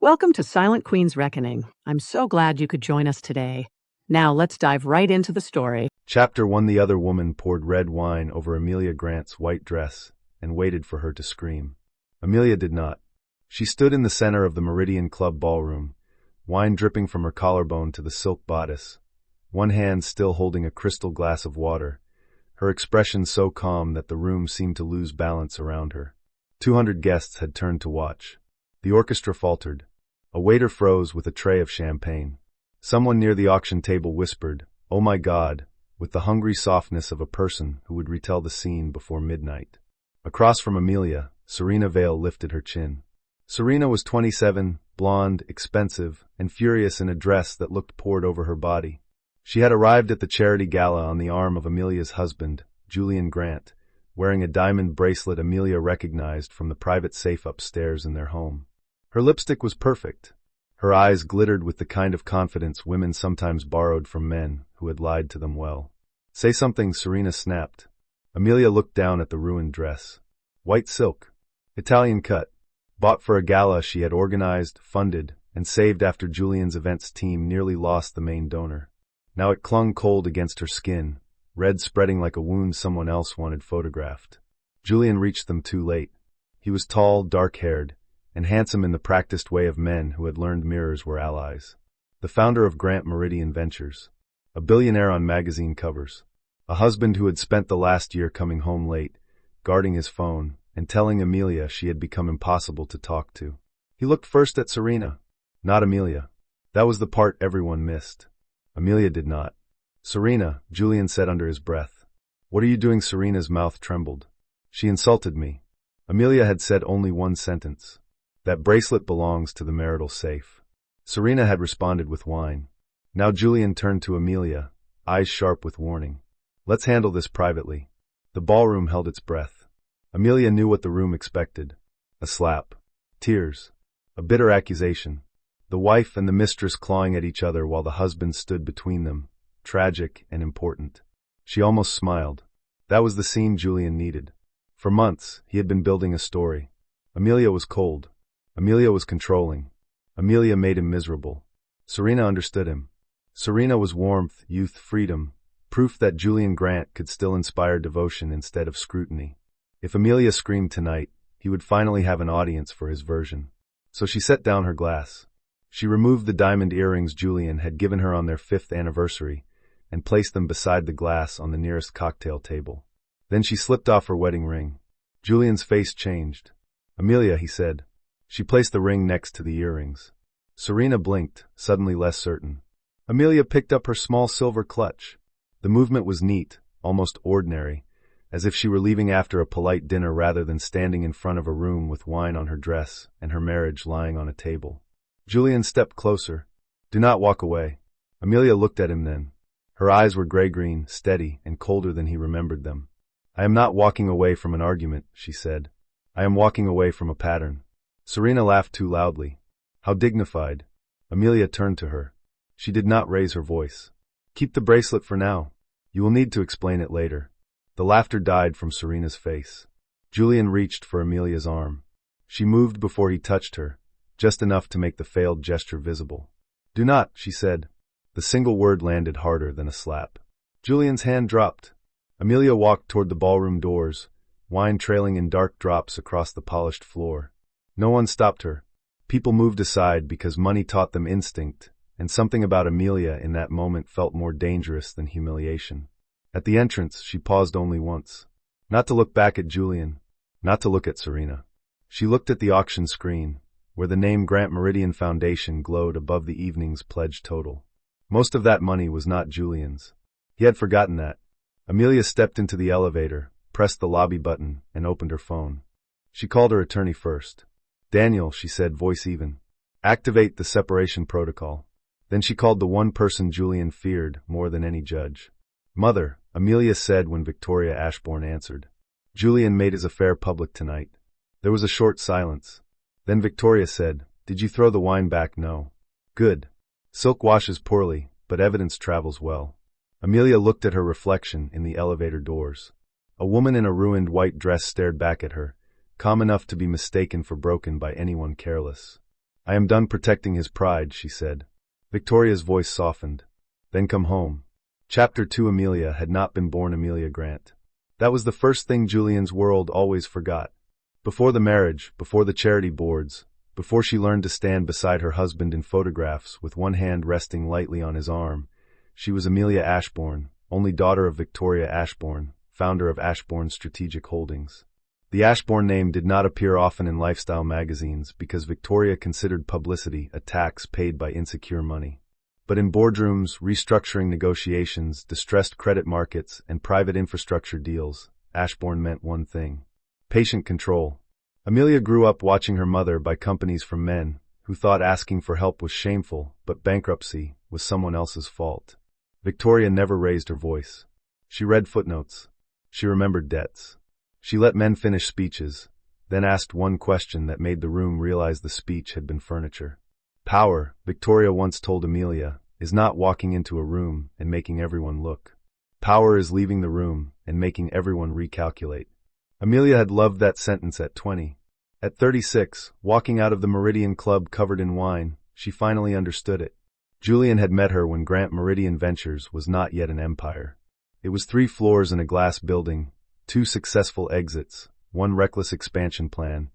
Welcome to Silent Queen's Reckoning. I'm so glad you could join us today. Now let's dive right into the story. Chapter 1. The other woman poured red wine over Amelia Grant's white dress and waited for her to scream. Amelia did not. She stood in the center of the Meridian Club ballroom, wine dripping from her collarbone to the silk bodice, one hand still holding a crystal glass of water, her expression so calm that the room seemed to lose balance around her. 200 guests had turned to watch. The orchestra faltered. A waiter froze with a tray of champagne. Someone near the auction table whispered, "Oh my God," with the hungry softness of a person who would retell the scene before midnight. Across from Amelia, Serena Vale lifted her chin. Serena was 27, blonde, expensive, and furious in a dress that looked poured over her body. She had arrived at the charity gala on the arm of Amelia's husband, Julian Grant, wearing a diamond bracelet Amelia recognized from the private safe upstairs in their home. Her lipstick was perfect. Her eyes glittered with the kind of confidence women sometimes borrowed from men who had lied to them well. "Say something," Serena snapped. Amelia looked down at the ruined dress. White silk. Italian cut. Bought for a gala she had organized, funded, and saved after Julian's events team nearly lost the main donor. Now it clung cold against her skin, red spreading like a wound someone else wanted photographed. Julian reached them too late. He was tall, dark-haired, and handsome in the practiced way of men who had learned mirrors were allies. The founder of Grant Meridian Ventures. A billionaire on magazine covers. A husband who had spent the last year coming home late, guarding his phone, and telling Amelia she had become impossible to talk to. He looked first at Serena, not Amelia. That was the part everyone missed. Amelia did not. "Serena," Julian said under his breath. "What are you doing?" Serena's mouth trembled. "She insulted me." Amelia had said only one sentence. "That bracelet belongs to the marital safe." Serena had responded with wine. Now Julian turned to Amelia, eyes sharp with warning. "Let's handle this privately." The ballroom held its breath. Amelia knew what the room expected. A slap. Tears. A bitter accusation. The wife and the mistress clawing at each other while the husband stood between them, tragic and important. She almost smiled. That was the scene Julian needed. For months, he had been building a story. Amelia was cold. Amelia was controlling. Amelia made him miserable. Serena understood him. Serena was warmth, youth, freedom, proof that Julian Grant could still inspire devotion instead of scrutiny. If Amelia screamed tonight, he would finally have an audience for his version. So she set down her glass. She removed the diamond earrings Julian had given her on their 5th anniversary and placed them beside the glass on the nearest cocktail table. Then she slipped off her wedding ring. Julian's face changed. "Amelia," he said. She placed the ring next to the earrings. Serena blinked, suddenly less certain. Amelia picked up her small silver clutch. The movement was neat, almost ordinary, as if she were leaving after a polite dinner rather than standing in front of a room with wine on her dress and her marriage lying on a table. Julian stepped closer. "Do not walk away." Amelia looked at him then. Her eyes were gray-green, steady, and colder than he remembered them. "I am not walking away from an argument," she said. "I am walking away from a pattern." Serena laughed too loudly. How dignified. Amelia turned to her. She did not raise her voice. "Keep the bracelet for now. You will need to explain it later." The laughter died from Serena's face. Julian reached for Amelia's arm. She moved before he touched her, just enough to make the failed gesture visible. "Do not," she said. The single word landed harder than a slap. Julian's hand dropped. Amelia walked toward the ballroom doors, wine trailing in dark drops across the polished floor. No one stopped her. People moved aside because money taught them instinct, and something about Amelia in that moment felt more dangerous than humiliation. At the entrance, she paused only once. Not to look back at Julian, not to look at Serena. She looked at the auction screen, where the name Grant Meridian Foundation glowed above the evening's pledge total. Most of that money was not Julian's. He had forgotten that. Amelia stepped into the elevator, pressed the lobby button, and opened her phone. She called her attorney first. "Daniel," she said, voice even. "Activate the separation protocol." Then she called the one person Julian feared more than any judge. "Mother," Amelia said when Victoria Ashbourne answered. "Julian made his affair public tonight." There was a short silence. Then Victoria said, "Did you throw the wine back?" "No." "Good. Silk washes poorly, but evidence travels well." Amelia looked at her reflection in the elevator doors. A woman in a ruined white dress stared back at her, calm enough to be mistaken for broken by anyone careless. I am done protecting his pride, she said. Victoria's voice softened. Then come home. Chapter 2. Amelia had not been born Amelia Grant. That was the first thing Julian's world always forgot. Before the marriage, before the charity boards, before she learned to stand beside her husband in photographs with one hand resting lightly on his arm, she was Amelia Ashbourne, only daughter of Victoria Ashbourne, founder of Ashbourne Strategic Holdings. The Ashbourne name did not appear often in lifestyle magazines because Victoria considered publicity a tax paid by insecure money. But in boardrooms, restructuring negotiations, distressed credit markets, and private infrastructure deals, Ashbourne meant one thing: patient control. Amelia grew up watching her mother buy companies from men who thought asking for help was shameful, but bankruptcy was someone else's fault. Victoria never raised her voice. She read footnotes. She remembered debts. She let men finish speeches, then asked one question that made the room realize the speech had been furniture. Power, Victoria once told Amelia, is not walking into a room and making everyone look. Power is leaving the room and making everyone recalculate. Amelia had loved that sentence at 20. At 36, walking out of the Meridian Club covered in wine, she finally understood it. Julian had met her when Grant Meridian Ventures was not yet an empire. It was 3 floors in a glass building, 2 successful exits, 1 reckless expansion plan,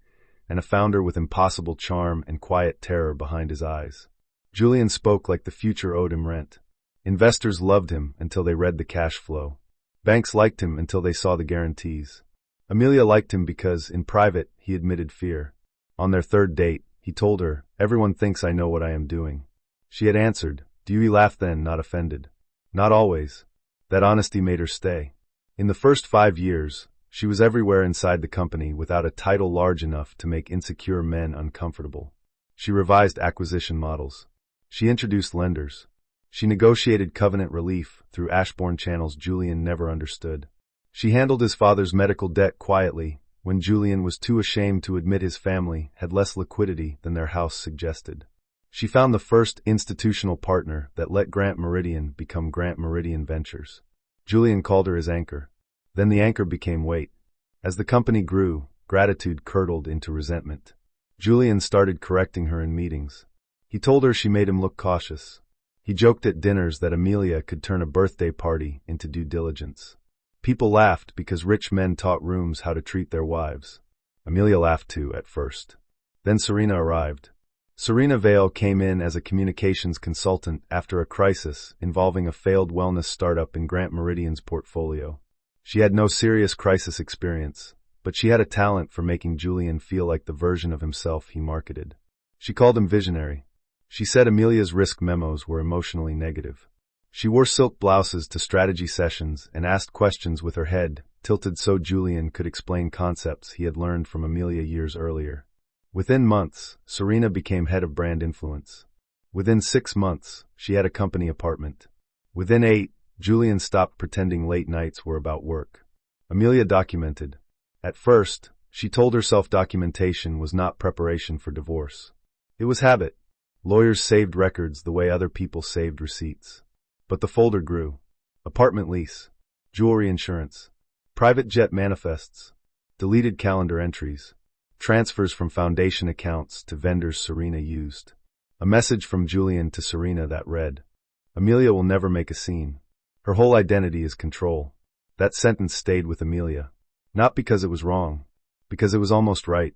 and a founder with impossible charm and quiet terror behind his eyes. Julian spoke like the future owed him rent. Investors loved him until they read the cash flow. Banks liked him until they saw the guarantees. Amelia liked him because, in private, he admitted fear. On their 3rd date, he told her, "Everyone thinks I know what I am doing." She had answered, "Do you?" He laughed then, not offended. Not always. That honesty made her stay. In the first 5 years, she was everywhere inside the company without a title large enough to make insecure men uncomfortable. She revised acquisition models. She introduced lenders. She negotiated covenant relief through Ashbourne channels Julian never understood. She handled his father's medical debt quietly when Julian was too ashamed to admit his family had less liquidity than their house suggested. She found the first institutional partner that let Grant Meridian become Grant Meridian Ventures. Julian called her his anchor. Then the anchor became weight. As the company grew, gratitude curdled into resentment. Julian started correcting her in meetings. He told her she made him look cautious. He joked at dinners that Amelia could turn a birthday party into due diligence. People laughed because rich men taught rooms how to treat their wives. Amelia laughed too, at first. Then Serena arrived. Serena Vale came in as a communications consultant after a crisis involving a failed wellness startup in Grant Meridian's portfolio. She had no serious crisis experience, but she had a talent for making Julian feel like the version of himself he marketed. She called him visionary. She said Amelia's risk memos were emotionally negative. She wore silk blouses to strategy sessions and asked questions with her head tilted so Julian could explain concepts he had learned from Amelia years earlier. Within months, Serena became head of brand influence. Within 6 months, she had a company apartment. Within 8, Julian stopped pretending late nights were about work. Amelia documented. At first, she told herself documentation was not preparation for divorce. It was habit. Lawyers saved records the way other people saved receipts. But the folder grew. Apartment lease, jewelry insurance, private jet manifests, deleted calendar entries, transfers from foundation accounts to vendors Serena used. A message from Julian to Serena that read, "Amelia will never make a scene. Her whole identity is control." That sentence stayed with Amelia. Not because it was wrong, because it was almost right.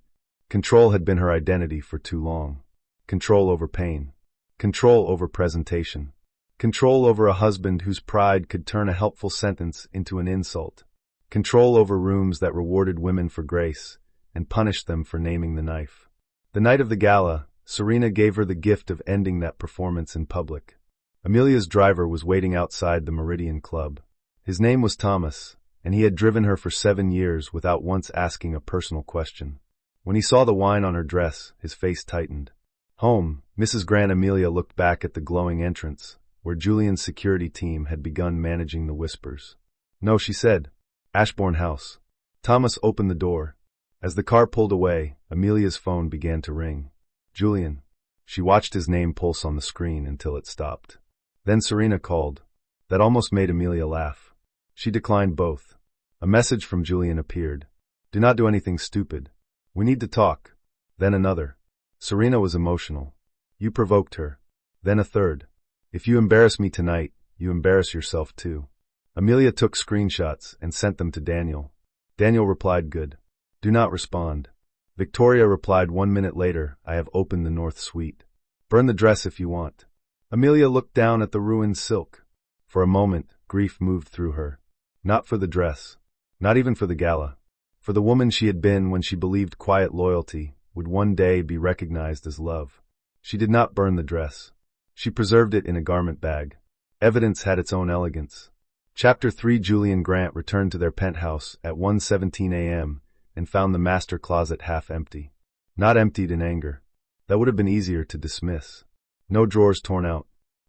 Control had been her identity for too long. Control over pain. Control over presentation. Control over a husband whose pride could turn a helpful sentence into an insult. Control over rooms that rewarded women for grace and punished them for naming the knife. The night of the gala, Serena gave her the gift of ending that performance in public. Amelia's driver was waiting outside the Meridian Club. His name was Thomas, and he had driven her for 7 years without once asking a personal question. When he saw the wine on her dress, his face tightened. Home, Mrs. Grant. Amelia looked back at the glowing entrance, where Julian's security team had begun managing the whispers. "No," she said. "Ashbourne House." Thomas opened the door. As the car pulled away, Amelia's phone began to ring. "Julian." She watched his name pulse on the screen until it stopped. Then Serena called. That almost made Amelia laugh. She declined both. A message from Julian appeared. "Do not do anything stupid. We need to talk." Then another. Serena was emotional. You provoked her. Then a third. If you embarrass me tonight, you embarrass yourself too. Amelia took screenshots and sent them to Daniel. Daniel replied, good. Do not respond. Victoria replied 1 minute later, I have opened the north suite. Burn the dress if you want. Amelia looked down at the ruined silk. For a moment, grief moved through her. Not for the dress. Not even for the gala. For the woman she had been when she believed quiet loyalty would one day be recognized as love. She did not burn the dress. She preserved it in a garment bag. Evidence had its own elegance. Chapter 3. Julian Grant returned to their penthouse at 1:17 a.m. and found the master closet half empty. Not emptied in anger. That would have been easier to dismiss. No drawers torn out.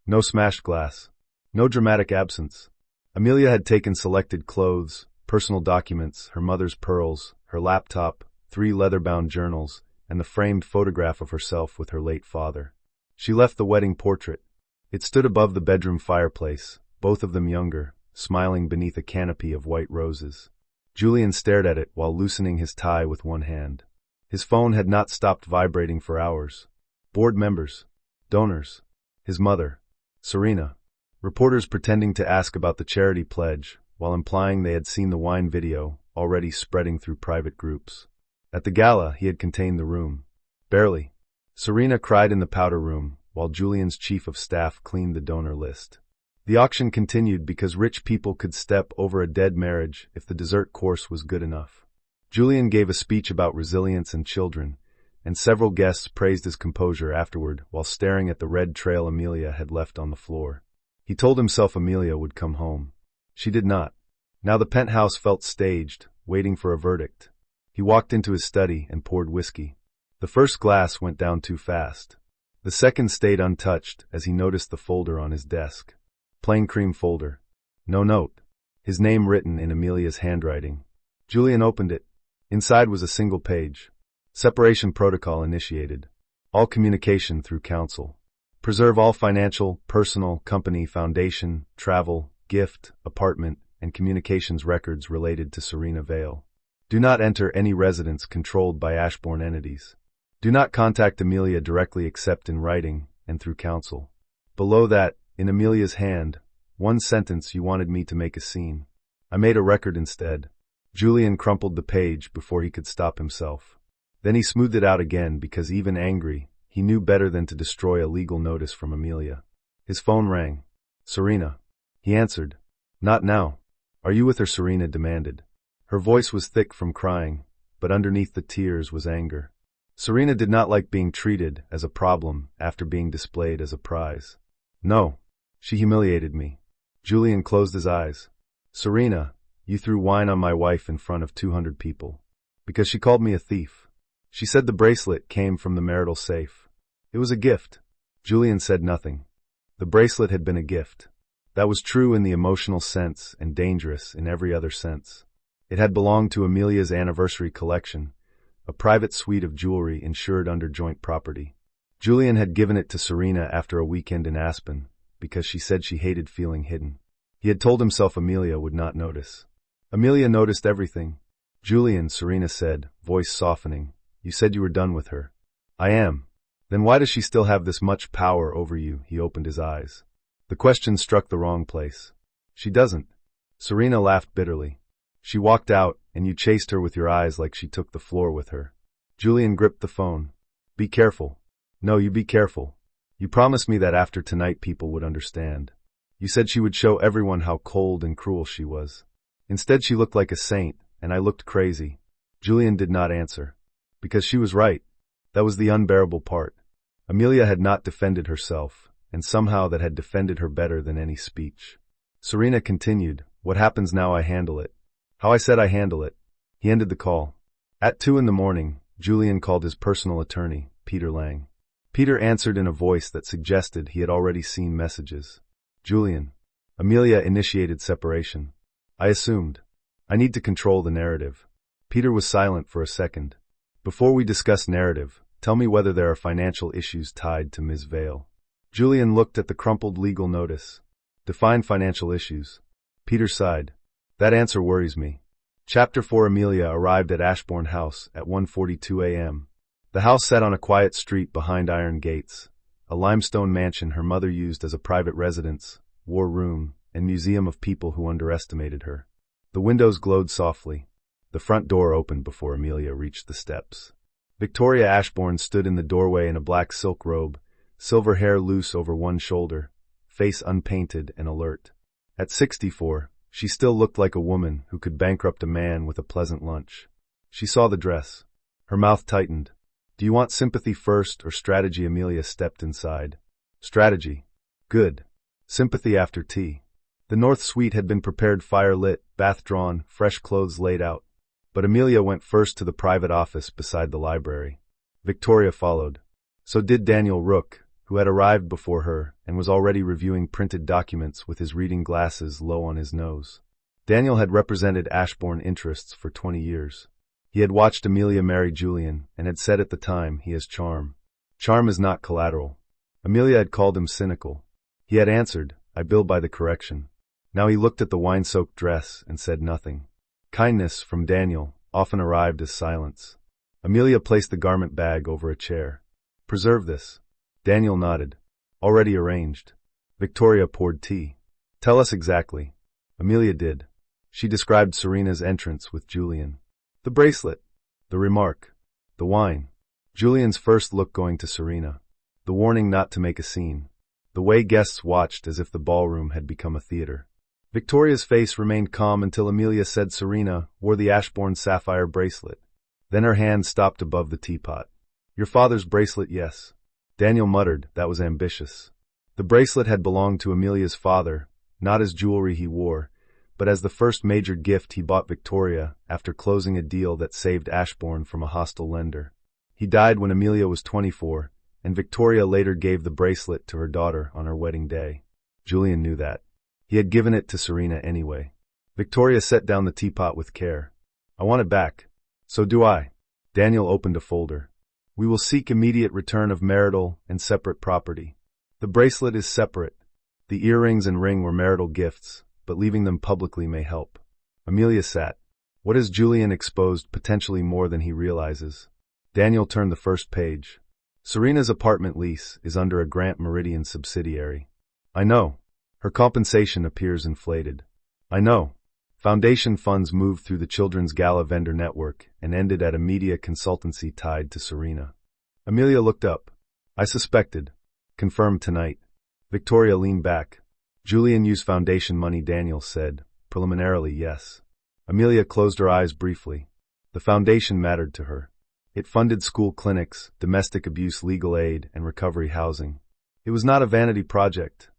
No smashed glass. No dramatic absence. Amelia had taken selected clothes, personal documents, her mother's pearls, her laptop, 3 leather-bound journals, and the framed photograph of herself with her late father. She left the wedding portrait. It stood above the bedroom fireplace, both of them younger, smiling beneath a canopy of white roses. Julian stared at it while loosening his tie with one hand. His phone had not stopped vibrating for hours. Board members. Donors. His mother. Serena. Reporters pretending to ask about the charity pledge, while implying they had seen the wine video, already spreading through private groups. At the gala, he had contained the room. Barely. Serena cried in the powder room, while Julian's chief of staff cleaned the donor list. The auction continued because rich people could step over a dead marriage if the dessert course was good enough. Julian gave a speech about resilience and children, and several guests praised his composure afterward while staring at the red trail Amelia had left on the floor. He told himself Amelia would come home. She did not. Now the penthouse felt staged, waiting for a verdict. He walked into his study and poured whiskey. The first glass went down too fast. The second stayed untouched as he noticed the folder on his desk. Plain cream folder. No note. His name written in Amelia's handwriting. Julian opened it. Inside was a single page. Separation protocol initiated. All communication through counsel. Preserve all financial, personal, company, foundation, travel, gift, apartment, and communications records related to Serena Vale. Do not enter any residence controlled by Ashbourne entities. Do not contact Amelia directly except in writing and through counsel. Below that, in Amelia's hand, one sentence you wanted me to make a scene. I made a record instead. Julian crumpled the page before he could stop himself. Then he smoothed it out again because even angry, he knew better than to destroy a legal notice from Amelia. His phone rang. Serena. He answered. Not now. Are you with her? Serena demanded. Her voice was thick from crying, but underneath the tears was anger. Serena did not like being treated as a problem after being displayed as a prize. No. She humiliated me. Julian closed his eyes. Serena, you threw wine on my wife in front of 200 people. Because she called me a thief. She said the bracelet came from the marital safe. It was a gift. Julian said nothing. The bracelet had been a gift. That was true in the emotional sense and dangerous in every other sense. It had belonged to Amelia's anniversary collection, a private suite of jewelry insured under joint property. Julian had given it to Serena after a weekend in Aspen, because she said she hated feeling hidden. He had told himself Amelia would not notice. Amelia noticed everything. Julian, Serena said, voice softening, you said you were done with her. I am. Then why does she still have this much power over you? He opened his eyes. The question struck the wrong place. She doesn't. Serena laughed bitterly. She walked out, and you chased her with your eyes like she took the floor with her. Julian gripped the phone. Be careful. No, you be careful. You promised me that after tonight people would understand. You said she would show everyone how cold and cruel she was. Instead she looked like a saint, and I looked crazy. Julian did not answer. Because she was right. That was the unbearable part. Amelia had not defended herself, and somehow that had defended her better than any speech. Serena continued, what happens now I handle it. How I said I handle it. He ended the call. At 2 a.m, Julian called his personal attorney, Peter Lang. Peter answered in a voice that suggested he had already seen messages. Julian. Amelia initiated separation. I assumed. I need to control the narrative. Peter was silent for a second. Before we discuss narrative, tell me whether there are financial issues tied to Ms. Vale. Julian looked at the crumpled legal notice. Define financial issues. Peter sighed. That answer worries me. Chapter 4. Amelia arrived at Ashbourne House at 1:42 a.m. The house sat on a quiet street behind iron gates, a limestone mansion her mother used as a private residence, war room, and museum of people who underestimated her. The windows glowed softly. The front door opened before Amelia reached the steps. Victoria Ashbourne stood in the doorway in a black silk robe, silver hair loose over one shoulder, face unpainted and alert. At 64, she still looked like a woman who could bankrupt a man with a pleasant lunch. She saw the dress. Her mouth tightened. "Do you want sympathy first or strategy?" Amelia stepped inside. "Strategy. Good. Sympathy after tea." The north suite had been prepared, fire lit, bath drawn, fresh clothes laid out. But Amelia went first to the private office beside the library. Victoria followed. So did Daniel Rook, who had arrived before her and was already reviewing printed documents with his reading glasses low on his nose. Daniel had represented Ashbourne interests for 20 years. He had watched Amelia marry Julian and had said at the time, "He has charm. Charm is not collateral." Amelia had called him cynical. He had answered, "I bill by the correction." Now he looked at the wine-soaked dress and said nothing. Kindness from Daniel often arrived as silence. Amelia placed the garment bag over a chair. "Preserve this." Daniel nodded. "Already arranged." Victoria poured tea. "Tell us exactly." Amelia did. She described Serena's entrance with Julian. The bracelet. The remark. The wine. Julian's first look going to Serena. The warning not to make a scene. The way guests watched as if the ballroom had become a theater. Victoria's face remained calm until Amelia said Serena wore the Ashbourne sapphire bracelet. Then her hand stopped above the teapot. "Your father's bracelet, yes." Daniel muttered, "That was ambitious." The bracelet had belonged to Amelia's father, not as jewelry he wore, but as the first major gift he bought Victoria after closing a deal that saved Ashbourne from a hostile lender. He died when Amelia was 24, and Victoria later gave the bracelet to her daughter on her wedding day. Julian knew that. He had given it to Serena anyway. Victoria set down the teapot with care. "I want it back." "So do I." Daniel opened a folder. "We will seek immediate return of marital and separate property." The bracelet is separate. The earrings and ring were marital gifts, but leaving them publicly may help. Amelia sat. What has Julian exposed potentially more than he realizes? Daniel turned the first page. Serena's apartment lease is under a Grant Meridian subsidiary. "I know. Her compensation appears inflated." "I know. Foundation funds moved through the Children's Gala vendor network and ended at a media consultancy tied to Serena." Amelia looked up. "I suspected. Confirmed tonight." Victoria leaned back. "Julian used foundation money," Daniel said. "Preliminarily, yes." Amelia closed her eyes briefly. The foundation mattered to her. It funded school clinics, domestic abuse legal aid, and recovery housing. It was not a vanity project.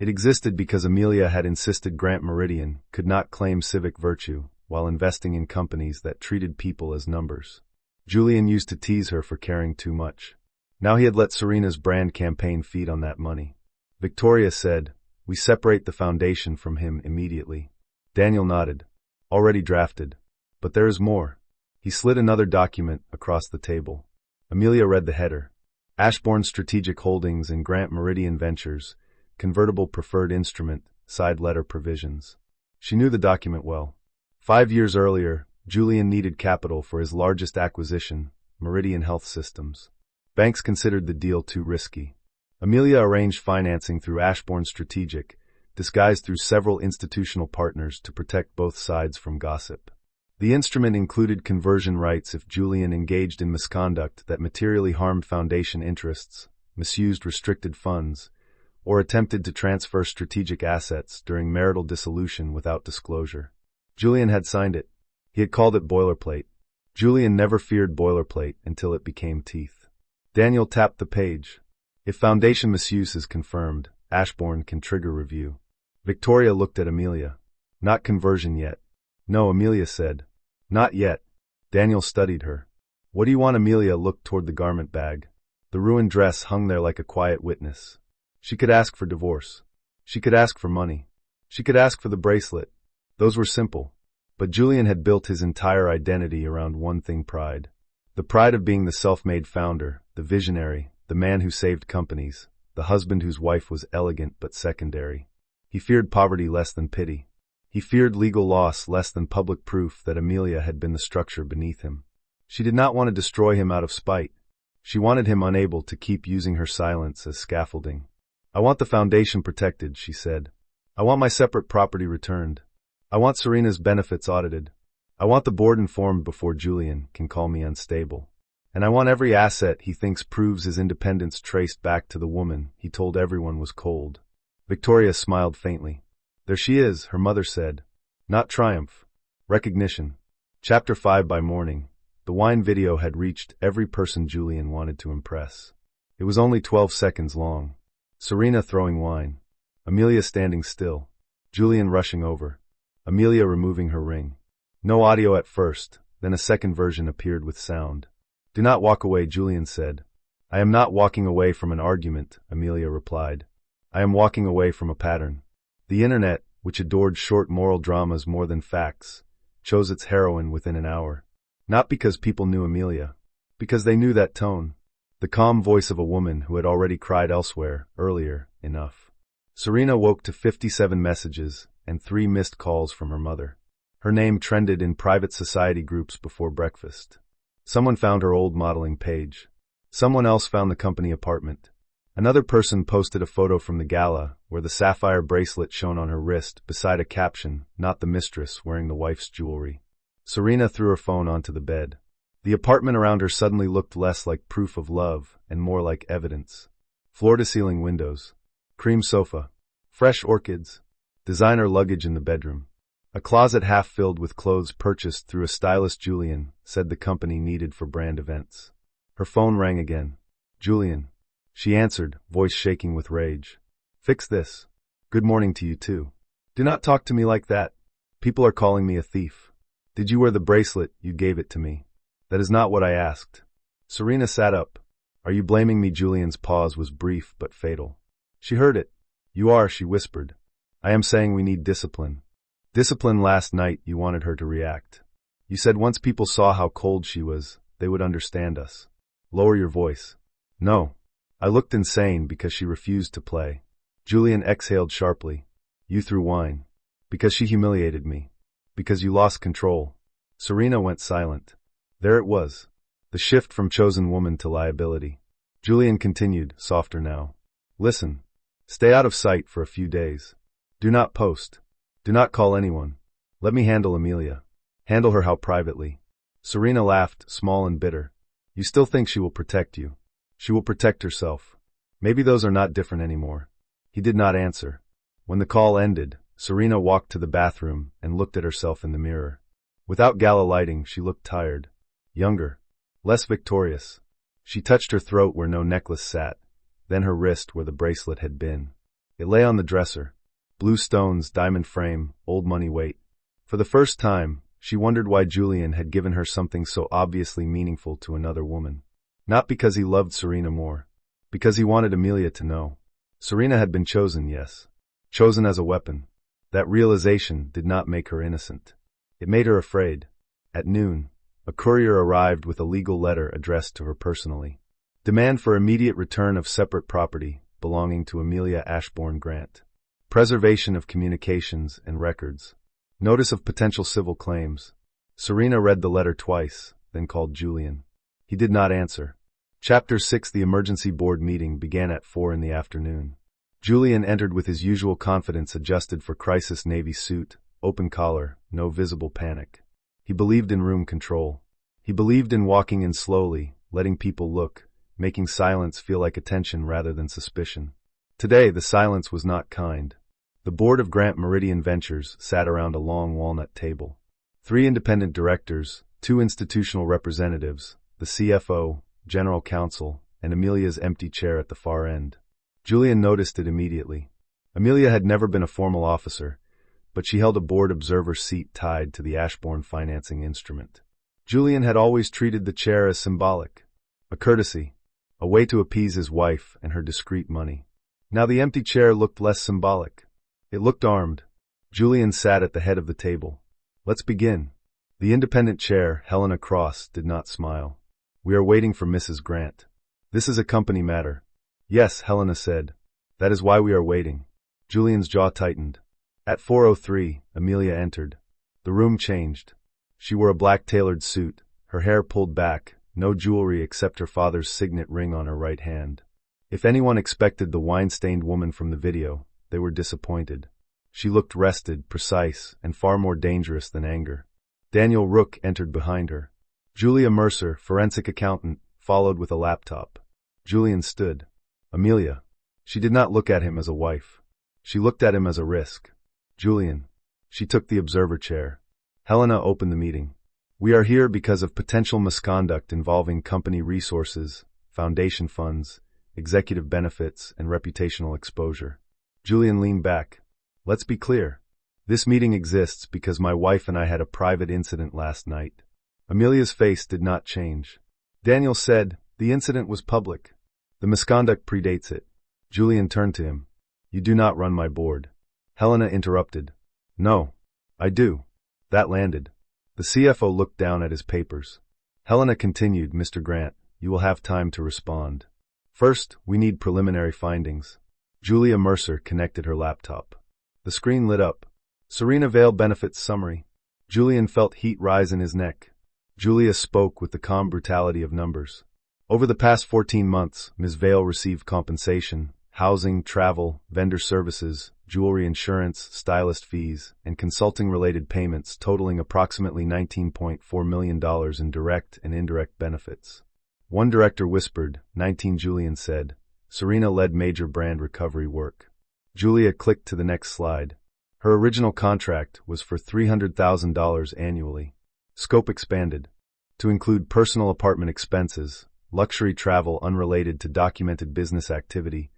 It existed because Amelia had insisted Grant Meridian could not claim civic virtue while investing in companies that treated people as numbers. Julian used to tease her for caring too much. Now he had let Serena's brand campaign feed on that money. Victoria said, "We separate the foundation from him immediately." Daniel nodded. "Already drafted. But there is more." He slid another document across the table. Amelia read the header. Ashbourne Strategic Holdings and Grant Meridian Ventures, convertible preferred instrument, side letter provisions. She knew the document well. 5 years earlier, Julian needed capital for his largest acquisition, Meridian Health Systems. Banks considered the deal too risky. Amelia arranged financing through Ashbourne Strategic, disguised through several institutional partners to protect both sides from gossip. The instrument included conversion rights if Julian engaged in misconduct that materially harmed foundation interests, misused restricted funds, or attempted to transfer strategic assets during marital dissolution without disclosure. Julian had signed it. He had called it boilerplate. Julian never feared boilerplate until it became teeth. Daniel tapped the page. If foundation misuse is confirmed, Ashbourne can trigger review. Victoria looked at Amelia. "Not conversion yet." "No," Amelia said. "Not yet." Daniel studied her. "What do you want?" Amelia looked toward the garment bag. The ruined dress hung there like a quiet witness. She could ask for divorce. She could ask for money. She could ask for the bracelet. Those were simple. But Julian had built his entire identity around one thing: pride. The pride of being the self-made founder, the visionary, the man who saved companies, the husband whose wife was elegant but secondary. He feared poverty less than pity. He feared legal loss less than public proof that Amelia had been the structure beneath him. She did not want to destroy him out of spite. She wanted him unable to keep using her silence as scaffolding. I want the foundation protected, she said. I want my separate property returned. I want Serena's benefits audited. I want the board informed before Julian can call me unstable. And I want every asset he thinks proves his independence traced back to the woman he told everyone was cold. Victoria smiled faintly. There she is, her mother said. Not triumph. Recognition. Chapter 5. By morning, the wine video had reached every person Julian wanted to impress. It was only 12 seconds long. Serena throwing wine. Amelia standing still. Julian rushing over. Amelia removing her ring. No audio at first, then a second version appeared with sound. Do not walk away, Julian said. I am not walking away from an argument, Amelia replied. I am walking away from a pattern. The internet, which adored short moral dramas more than facts, chose its heroine within an hour. Not because people knew Amelia, because they knew that tone. The calm voice of a woman who had already cried elsewhere, earlier, enough. Serena woke to 57 messages and 3 missed calls from her mother. Her name trended in private society groups before breakfast. Someone found her old modeling page. Someone else found the company apartment. Another person posted a photo from the gala where the sapphire bracelet shone on her wrist beside a caption, not the mistress wearing the wife's jewelry. Serena threw her phone onto the bed. The apartment around her suddenly looked less like proof of love and more like evidence. Floor-to-ceiling windows. Cream sofa. Fresh orchids. Designer luggage in the bedroom. A closet half filled with clothes purchased through a stylist Julian said the company needed for brand events. Her phone rang again. Julian. She answered, voice shaking with rage. Fix this. Good morning to you too. Do not talk to me like that. People are calling me a thief. Did you wear the bracelet? You gave it to me. That is not what I asked. Serena sat up. Are you blaming me? Julian's pause was brief but fatal. She heard it. You are, she whispered. I am saying we need discipline. Discipline. Last night you wanted her to react. You said once people saw how cold she was, they would understand us. Lower your voice. No. I looked insane because she refused to play. Julian exhaled sharply. You threw wine. Because she humiliated me. Because you lost control. Serena went silent. There it was. The shift from chosen woman to liability. Julian continued, softer now. Listen. Stay out of sight for a few days. Do not post. Do not call anyone. Let me handle Amelia. Handle her how privately. Serena laughed, small and bitter. You still think she will protect you. She will protect herself. Maybe those are not different anymore. He did not answer. When the call ended, Serena walked to the bathroom and looked at herself in the mirror. Without gala lighting, she looked tired. Younger. Less victorious. She touched her throat where no necklace sat, then her wrist where the bracelet had been. It lay on the dresser. Blue stones, diamond frame, old money weight. For the first time, she wondered why Julian had given her something so obviously meaningful to another woman. Not because he loved Serena more. Because he wanted Amelia to know. Serena had been chosen, yes. Chosen as a weapon. That realization did not make her innocent. It made her afraid. At noon, a courier arrived with a legal letter addressed to her personally. Demand for immediate return of separate property belonging to Amelia Ashbourne Grant. Preservation of communications and records. Notice of potential civil claims. Serena read the letter twice, then called Julian. He did not answer. Chapter 6. The emergency board meeting began at 4 in the afternoon. Julian entered with his usual confidence adjusted for crisis navy suit, open collar, no visible panic. He believed in room control. He believed in walking in slowly, letting people look, making silence feel like attention rather than suspicion. Today, the silence was not kind. The board of Grant Meridian Ventures sat around a long walnut table. 3 independent directors, 2 institutional representatives, the CFO, general counsel, and Amelia's empty chair at the far end. Julian noticed it immediately. Amelia had never been a formal officer, but she held a board observer seat tied to the Ashbourne financing instrument. Julian had always treated the chair as symbolic, a courtesy, a way to appease his wife and her discreet money. Now the empty chair looked less symbolic. It looked armed. Julian sat at the head of the table. Let's begin. The independent chair, Helena Cross, did not smile. We are waiting for Mrs. Grant. This is a company matter. Yes, Helena said. That is why we are waiting. Julian's jaw tightened. At 4:03, Amelia entered. The room changed. She wore a black tailored suit, her hair pulled back, no jewelry except her father's signet ring on her right hand. If anyone expected the wine-stained woman from the video, they were disappointed. She looked rested, precise, and far more dangerous than anger. Daniel Rook entered behind her. Julia Mercer, forensic accountant, followed with a laptop. Julian stood. Amelia. She did not look at him as a wife. She looked at him as a risk. Julian. She took the observer chair. Helena opened the meeting. We are here because of potential misconduct involving company resources, foundation funds, executive benefits, and reputational exposure. Julian leaned back. Let's be clear. This meeting exists because my wife and I had a private incident last night. Amelia's face did not change. Daniel said, the incident was public. The misconduct predates it. Julian turned to him. You do not run my board. Helena interrupted. No. I do. That landed. The CFO looked down at his papers. Helena continued, Mr. Grant, you will have time to respond. First, we need preliminary findings. Julia Mercer connected her laptop. The screen lit up. Serena Vale Benefits Summary. Julian felt heat rise in his neck. Julia spoke with the calm brutality of numbers. Over the past 14 months, Ms. Vale received compensation, housing, travel, vendor services, jewelry insurance, stylist fees, and consulting-related payments totaling approximately $19.4 million in direct and indirect benefits. One director whispered, 19. Julian said, Serena led major brand recovery work. Julia clicked to the next slide. Her original contract was for $300,000 annually. Scope expanded to include personal apartment expenses, luxury travel unrelated to documented business activity,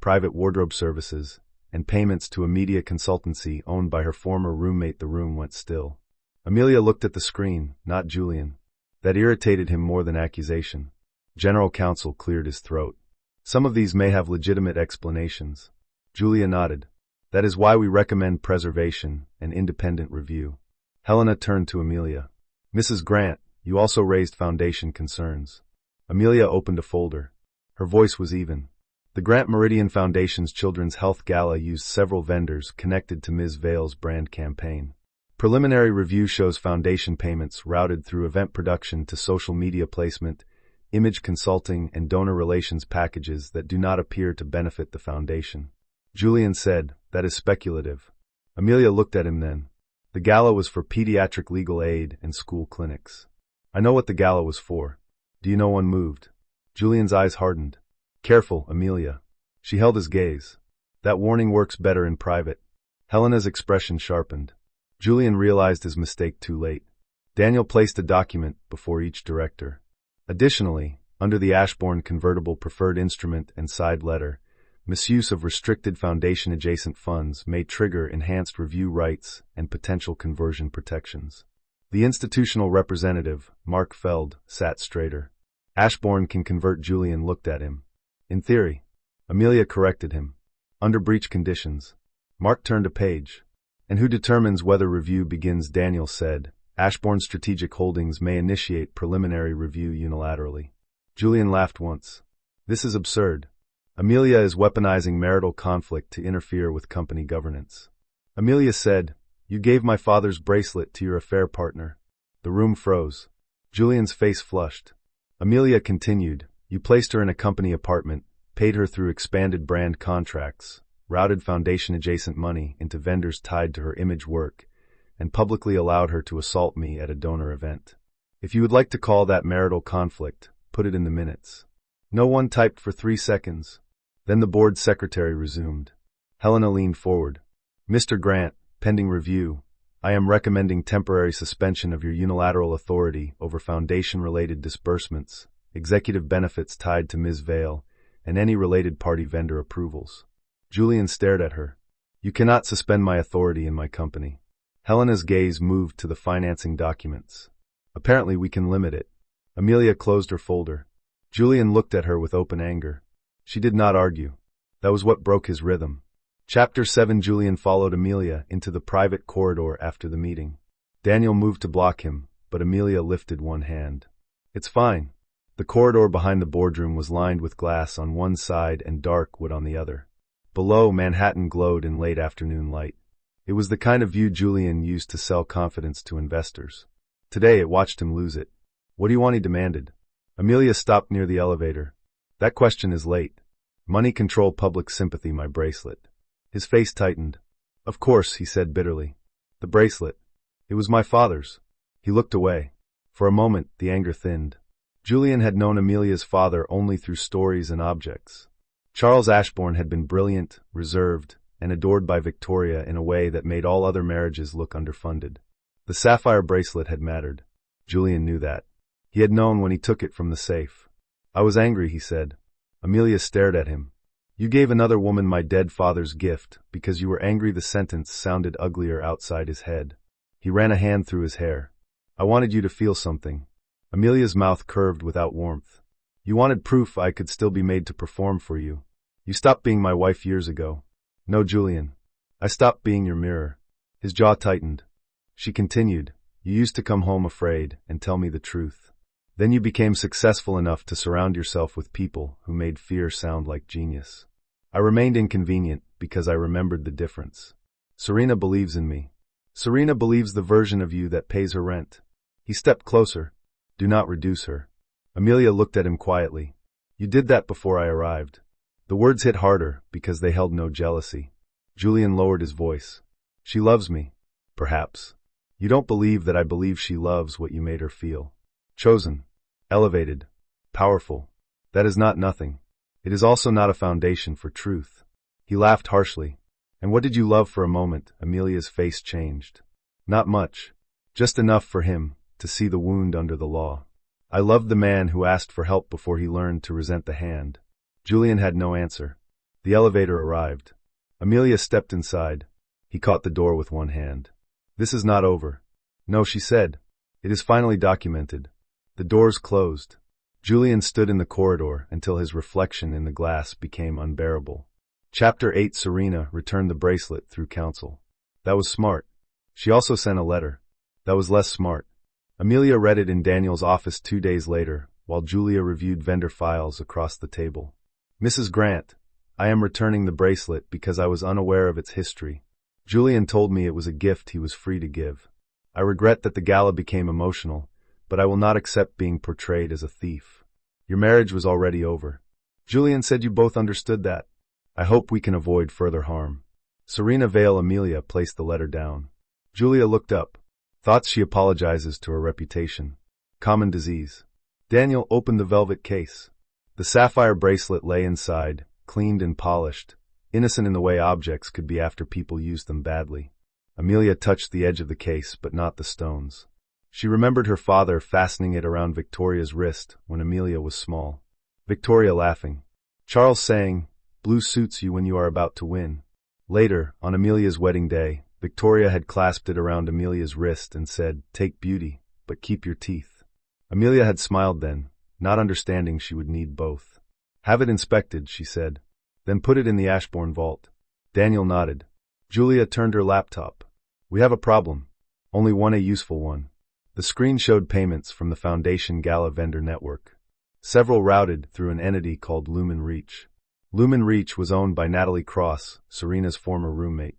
private wardrobe services, and payments to a media consultancy owned by her former roommate. The room went still. Amelia looked at the screen, not Julian. That irritated him more than accusation. General counsel cleared his throat. Some of these may have legitimate explanations. Julia nodded. That is why we recommend preservation and independent review. Helena turned to Amelia. Mrs. Grant, you also raised foundation concerns. Amelia opened a folder. Her voice was even. The Grant Meridian Foundation's Children's Health Gala used several vendors connected to Ms. Vale's brand campaign. Preliminary review shows foundation payments routed through event production to social media placement, image consulting, and donor relations packages that do not appear to benefit the foundation. Julian said, that is speculative. Amelia looked at him then. The gala was for pediatric legal aid and school clinics. I know what the gala was for. Do you know one moved? Julian's eyes hardened. Careful, Amelia. She held his gaze. That warning works better in private. Helena's expression sharpened. Julian realized his mistake too late. Daniel placed a document before each director. Additionally, under the Ashbourne convertible preferred instrument and side letter, misuse of restricted foundation-adjacent funds may trigger enhanced review rights and potential conversion protections. The institutional representative, Mark Feld, sat straighter. Ashbourne can convert. Julian looked at him. In theory. Amelia corrected him. Under breach conditions. Mark turned a page. And who determines whether review begins? Daniel said. Ashbourne Strategic Holdings may initiate preliminary review unilaterally. Julian laughed once. This is absurd. Amelia is weaponizing marital conflict to interfere with company governance. Amelia said, You gave my father's bracelet to your affair partner. The room froze. Julian's face flushed. Amelia continued, You placed her in a company apartment, paid her through expanded brand contracts, routed foundation-adjacent money into vendors tied to her image work, and publicly allowed her to assault me at a donor event. If you would like to call that marital conflict, put it in the minutes. No one typed for 3 seconds. Then the board secretary resumed. Helena leaned forward. Mr. Grant, pending review, I am recommending temporary suspension of your unilateral authority over foundation-related disbursements, executive benefits tied to Ms. Vale, and any related party vendor approvals. Julian stared at her. You cannot suspend my authority in my company. Helena's gaze moved to the financing documents. Apparently we can limit it. Amelia closed her folder. Julian looked at her with open anger. She did not argue. That was what broke his rhythm. Chapter 7. Julian followed Amelia into the private corridor after the meeting. Daniel moved to block him, but Amelia lifted one hand. It's fine. The corridor behind the boardroom was lined with glass on one side and dark wood on the other. Below, Manhattan glowed in late afternoon light. It was the kind of view Julian used to sell confidence to investors. Today it watched him lose it. What do you want? He demanded. Amelia stopped near the elevator. That question is late. Money control public sympathy, my bracelet. His face tightened. Of course, he said bitterly. The bracelet. It was my father's. He looked away. For a moment, the anger thinned. Julian had known Amelia's father only through stories and objects. Charles Ashbourne had been brilliant, reserved, and adored by Victoria in a way that made all other marriages look underfunded. The sapphire bracelet had mattered. Julian knew that. He had known when he took it from the safe. I was angry, he said. Amelia stared at him. You gave another woman my dead father's gift because you were angry. The sentence sounded uglier outside his head. He ran a hand through his hair. I wanted you to feel something. Amelia's mouth curved without warmth. You wanted proof I could still be made to perform for you. You stopped being my wife years ago. No, Julian. I stopped being your mirror. His jaw tightened. She continued, you used to come home afraid and tell me the truth. Then you became successful enough to surround yourself with people who made fear sound like genius. I remained inconvenient because I remembered the difference. Serena believes in me. Serena believes the version of you that pays her rent. He stepped closer. Do not reduce her. Amelia looked at him quietly. You did that before I arrived. The words hit harder because they held no jealousy. Julian lowered his voice. She loves me. Perhaps. You don't believe that I believe she loves what you made her feel. Chosen. Elevated. Powerful. That is not nothing. It is also not a foundation for truth. He laughed harshly. And what did you love for a moment? Amelia's face changed. Not much. Just enough for him to see the wound under the law. I loved the man who asked for help before he learned to resent the hand. Julian had no answer. The elevator arrived. Amelia stepped inside. He caught the door with one hand. This is not over. No, she said. It is finally documented. The doors closed. Julian stood in the corridor until his reflection in the glass became unbearable. Chapter 8. Serena returned the bracelet through counsel. That was smart. She also sent a letter. That was less smart. Amelia read it in Daniel's office 2 days later, while Julia reviewed vendor files across the table. Mrs. Grant, I am returning the bracelet because I was unaware of its history. Julian told me it was a gift he was free to give. I regret that the gala became emotional, but I will not accept being portrayed as a thief. Your marriage was already over. Julian said you both understood that. I hope we can avoid further harm. Serena Vale. Amelia placed the letter down. Julia looked up. Thoughts she apologizes to her reputation. Common disease. Daniel opened the velvet case. The sapphire bracelet lay inside, cleaned and polished, innocent in the way objects could be after people used them badly. Amelia touched the edge of the case, but not the stones. She remembered her father fastening it around Victoria's wrist when Amelia was small. Victoria laughing. Charles saying, "Blue suits you when you are about to win." Later, on Amelia's wedding day, Victoria had clasped it around Amelia's wrist and said, "Take beauty, but keep your teeth." Amelia had smiled then, not understanding she would need both. "Have it inspected," she said. "Then put it in the Ashbourne vault." Daniel nodded. Julia turned her laptop. "We have a problem. Only one, a useful one." The screen showed payments from the Foundation Gala vendor network. Several routed through an entity called Lumen Reach. Lumen Reach was owned by Natalie Cross, Serena's former roommate.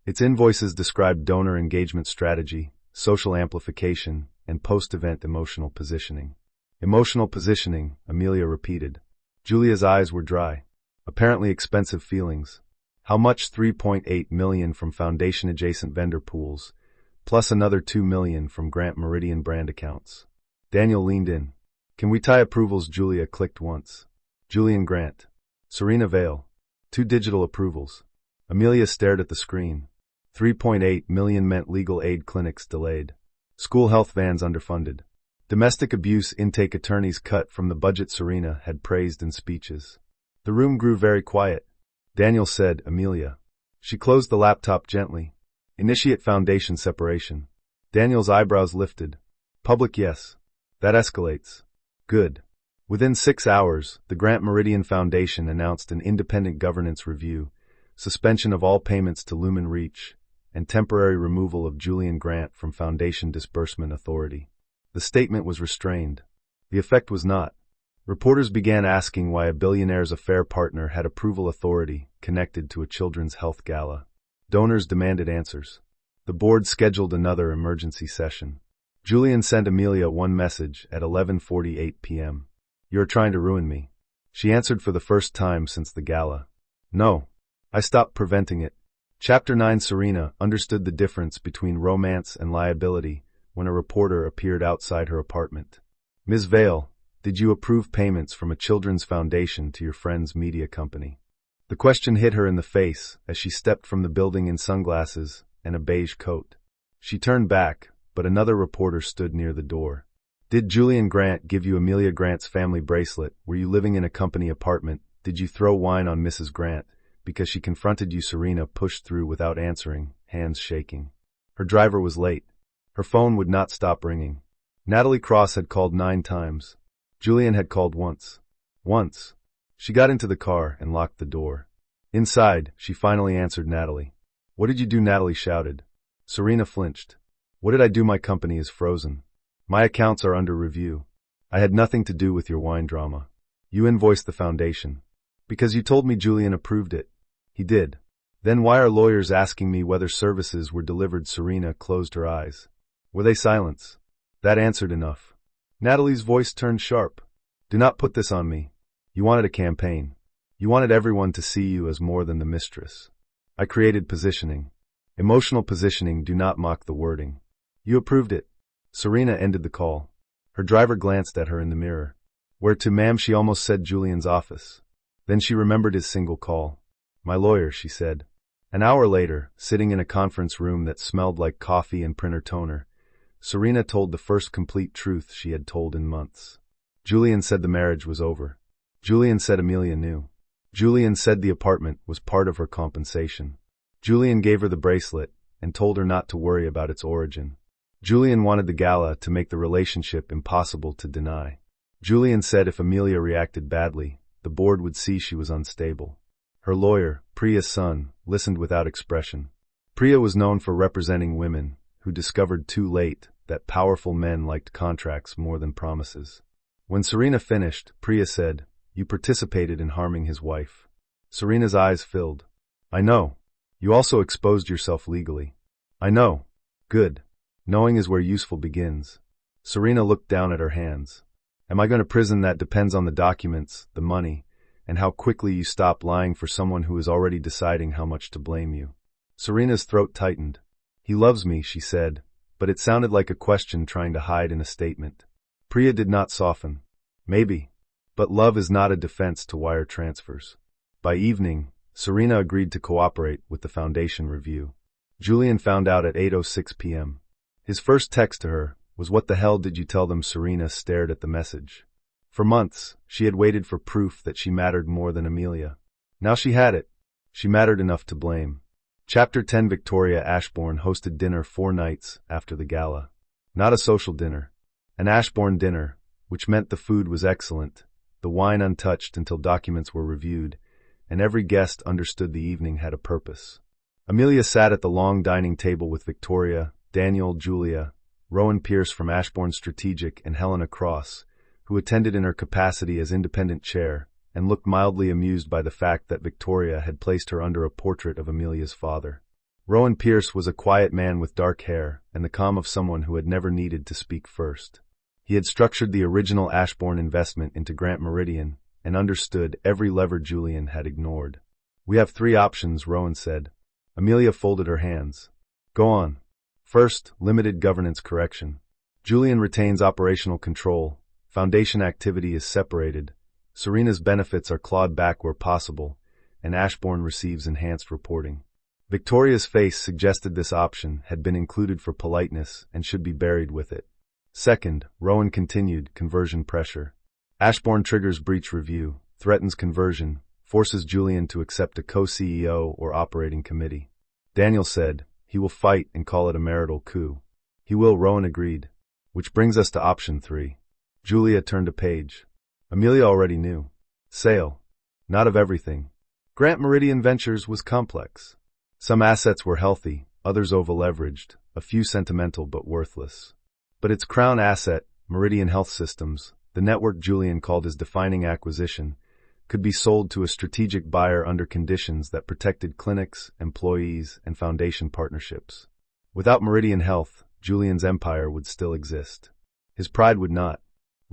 Its invoices described donor engagement strategy, social amplification, and post-event emotional positioning. Emotional positioning, Amelia repeated. Julia's eyes were dry. Apparently expensive feelings. How much? 3.8 million from Foundation-adjacent vendor pools, plus another 2 million from Grant Meridian brand accounts. Daniel leaned in. "Can we tie approvals?" Julia clicked once. Julian Grant. Serena Vale. 2 digital approvals. Amelia stared at the screen. 3.8 million meant legal aid clinics delayed. School health vans underfunded. Domestic abuse intake attorneys cut from the budget Serena had praised in speeches. The room grew very quiet. Daniel said, "Amelia." She closed the laptop gently. "Initiate foundation separation." Daniel's eyebrows lifted. "Public, yes. That escalates." "Good." Within 6 hours, the Grant Meridian Foundation announced an independent governance review, suspension of all payments to Lumen Reach, and temporary removal of Julian Grant from Foundation Disbursement Authority. The statement was restrained. The effect was not. Reporters began asking why a Billionaire's affair partner had approval authority connected to a children's health gala. Donors demanded answers. The board scheduled another emergency session. Julian sent Amelia one message at 11:48 p.m. You are trying to ruin me. She answered for the first time since the gala. No. I stopped preventing it. Chapter 9. Serena understood the difference between romance and liability when a reporter appeared outside her apartment. Ms. Vale, did you approve payments from a children's foundation to your friend's media company? The question hit her in the face as she stepped from the building in sunglasses and a beige coat. She turned back, but another reporter stood near the door. Did Julian Grant give you Amelia Grant's family bracelet? Were you living in a company apartment? Did you throw wine on Mrs. Grant? Because she confronted you. Serena pushed through without answering, hands shaking. Her driver was late. Her phone would not stop ringing. Natalie Cross had called 9 times. Julian had called once. Once. She got into the car and locked the door. Inside, she finally answered Natalie. What did you do? Natalie shouted. Serena flinched. What did I do? My company is frozen. My accounts are under review. I had nothing to do with your wine drama. You invoiced the foundation. Because you told me Julian approved it. He did. Then why are lawyers asking me whether services were delivered? Serena closed her eyes. Were they silence? That answered enough. Natalie's voice turned sharp. Do not put this on me. You wanted a campaign. You wanted everyone to see you as more than the mistress. I created positioning. Emotional positioning. Do not mock the wording. You approved it. Serena ended the call. Her driver glanced at her in the mirror. Where to, ma'am? She almost said Julian's office. Then she remembered his single call. My lawyer, she said. An hour later, sitting in a conference room that smelled like coffee and printer toner, Serena told the first complete truth she had told in months. Julian said the marriage was over. Julian said Amelia knew. Julian said the apartment was part of her compensation. Julian gave her the bracelet and told her not to worry about its origin. Julian wanted the gala to make the relationship impossible to deny. Julian said if Amelia reacted badly, the board would see she was unstable. Her lawyer, Priya's son, listened without expression. Priya was known for representing women who discovered too late that powerful men liked contracts more than promises. When Serena finished, Priya said, You participated in harming his wife. Serena's eyes filled. I know. You also exposed yourself legally. I know. Good. Knowing is where useful begins. Serena looked down at her hands. Am I going to prison? That depends on the documents, the money, and how quickly you stop lying for someone who is already deciding how much to blame you. Serena's throat tightened. He loves me, she said, but it sounded like a question trying to hide in a statement. Priya did not soften. Maybe. But love is not a defense to wire transfers. By evening, Serena agreed to cooperate with the foundation review. Julian found out at 8:06 p.m. His first text to her was, What the hell did you tell them? Serena stared at the message. For months, she had waited for proof that she mattered more than Amelia. Now she had it. She mattered enough to blame. Chapter 10. Victoria Ashbourne hosted dinner 4 nights after the gala. Not a social dinner. An Ashbourne dinner, which meant the food was excellent, the wine untouched until documents were reviewed, and every guest understood the evening had a purpose. Amelia sat at the long dining table with Victoria, Daniel, Julia, Rowan Pierce from Ashbourne Strategic, and Helena Cross, who attended in her capacity as independent chair, and looked mildly amused by the fact that Victoria had placed her under a portrait of Amelia's father. Rowan Pierce was a quiet man with dark hair and the calm of someone who had never needed to speak first. He had structured the original Ashbourne investment into Grant Meridian and understood every lever Julian had ignored. We have 3 options, Rowan said. Amelia folded her hands. Go on. First, limited governance correction. Julian retains operational control. Foundation activity is separated. Serena's benefits are clawed back where possible, and Ashbourne receives enhanced reporting. Victoria's face suggested this option had been included for politeness and should be buried with it. Second, Rowan continued, conversion pressure. Ashbourne triggers breach review, threatens conversion, forces Julian to accept a co-CEO or operating committee. Daniel said, he will fight and call it a marital coup. He will, Rowan agreed. Which brings us to option 3. Julia turned a page. Amelia already knew. Sale. Not of everything. Grant Meridian Ventures was complex. Some assets were healthy, others over-leveraged, a few sentimental but worthless. But its crown asset, Meridian Health Systems, the network Julian called his defining acquisition, could be sold to a strategic buyer under conditions that protected clinics, employees, and foundation partnerships. Without Meridian Health, Julian's empire would still exist. His pride would not.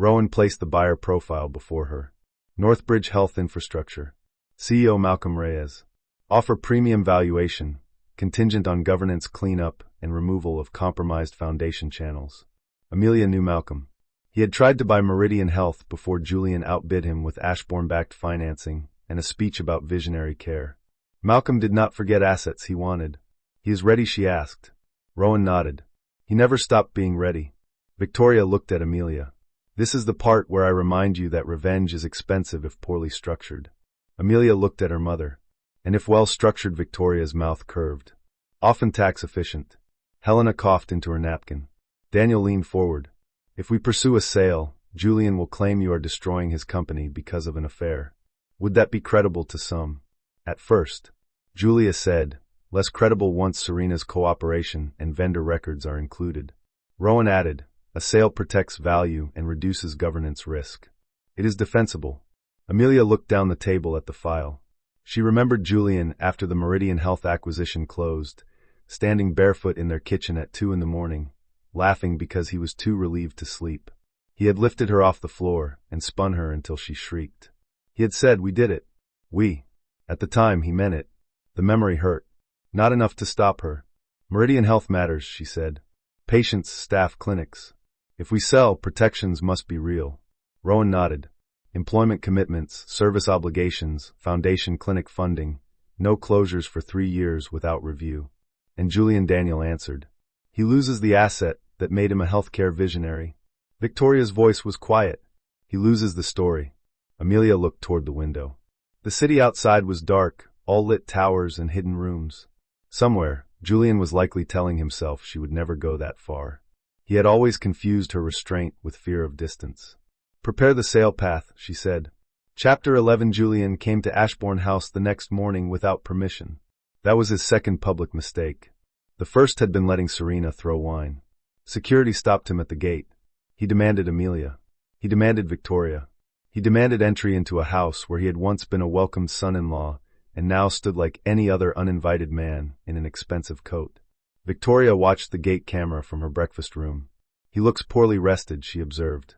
Rowan placed the buyer profile before her. Northbridge Health Infrastructure. CEO Malcolm Reyes. Offer premium valuation, contingent on governance cleanup and removal of compromised foundation channels. Amelia knew Malcolm. He had tried to buy Meridian Health before Julian outbid him with Ashbourne-backed financing and a speech about visionary care. Malcolm did not forget assets he wanted. He is ready, she asked. Rowan nodded. He never stopped being ready. Victoria looked at Amelia. This is the part where I remind you that revenge is expensive if poorly structured. Amelia looked at her mother. And if well-structured, Victoria's mouth curved. Often tax-efficient. Helena coughed into her napkin. Daniel leaned forward. If we pursue a sale, Julian will claim you are destroying his company because of an affair. Would that be credible to some? At first. Julia said, less credible once Serena's cooperation and vendor records are included. Rowan added, a sale protects value and reduces governance risk. It is defensible. Amelia looked down the table at the file. She remembered Julian after the Meridian Health acquisition closed, standing barefoot in their kitchen at 2 a.m, laughing because he was too relieved to sleep. He had lifted her off the floor and spun her until she shrieked. He had said, we did it. We. At the time, he meant it. The memory hurt. Not enough to stop her. Meridian Health matters, she said. Patients, staff, clinics. If we sell, protections must be real. Rowan nodded. Employment commitments, service obligations, foundation clinic funding, no closures for 3 years without review. And Julian Daniel answered. He loses the asset that made him a healthcare visionary. Victoria's voice was quiet. He loses the story. Amelia looked toward the window. The city outside was dark, all lit towers and hidden rooms. Somewhere, Julian was likely telling himself she would never go that far. He had always confused her restraint with fear of distance. Prepare the sale path, she said. Chapter 11. Julian came to Ashbourne House the next morning without permission. That was his second public mistake. The first had been letting Serena throw wine. Security stopped him at the gate. He demanded Amelia. He demanded Victoria. He demanded entry into a house where he had once been a welcomed son-in-law and now stood like any other uninvited man in an expensive coat. Victoria watched the gate camera from her breakfast room. He looks poorly rested, she observed.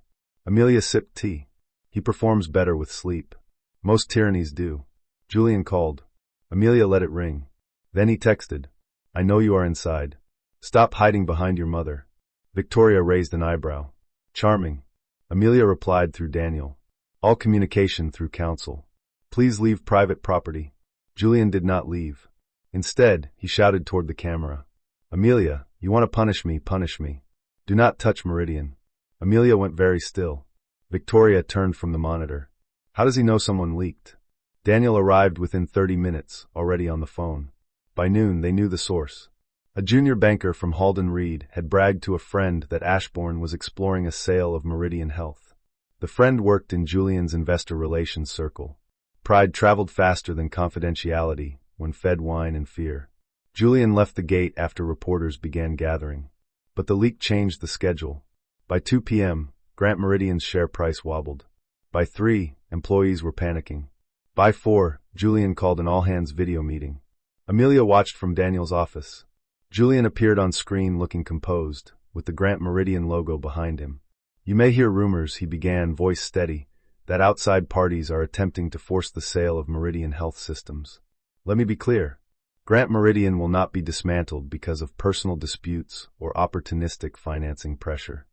Amelia sipped tea. He performs better with sleep. Most tyrannies do. Julian called. Amelia let it ring. Then he texted. I know you are inside. Stop hiding behind your mother. Victoria raised an eyebrow. Charming. Amelia replied through Daniel. All communication through counsel. Please leave private property. Julian did not leave. Instead, he shouted toward the camera. Amelia, you want to punish me, punish me. Do not touch Meridian. Amelia went very still. Victoria turned from the monitor. How does he know someone leaked? Daniel arrived within 30 minutes, already on the phone. By noon, they knew the source. A junior banker from Halden Reed had bragged to a friend that Ashbourne was exploring a sale of Meridian Health. The friend worked in Julian's investor relations circle. Pride traveled faster than confidentiality when fed wine and fear. Julian left the gate after reporters began gathering. But the leak changed the schedule. By 2 p.m., Grant Meridian's share price wobbled. By 3, employees were panicking. By 4, Julian called an all-hands video meeting. Amelia watched from Daniel's office. Julian appeared on screen looking composed, with the Grant Meridian logo behind him. You may hear rumors, he began, voice steady, that outside parties are attempting to force the sale of Meridian Health Systems. Let me be clear. Grant Meridian will not be dismantled because of personal disputes or opportunistic financing pressure.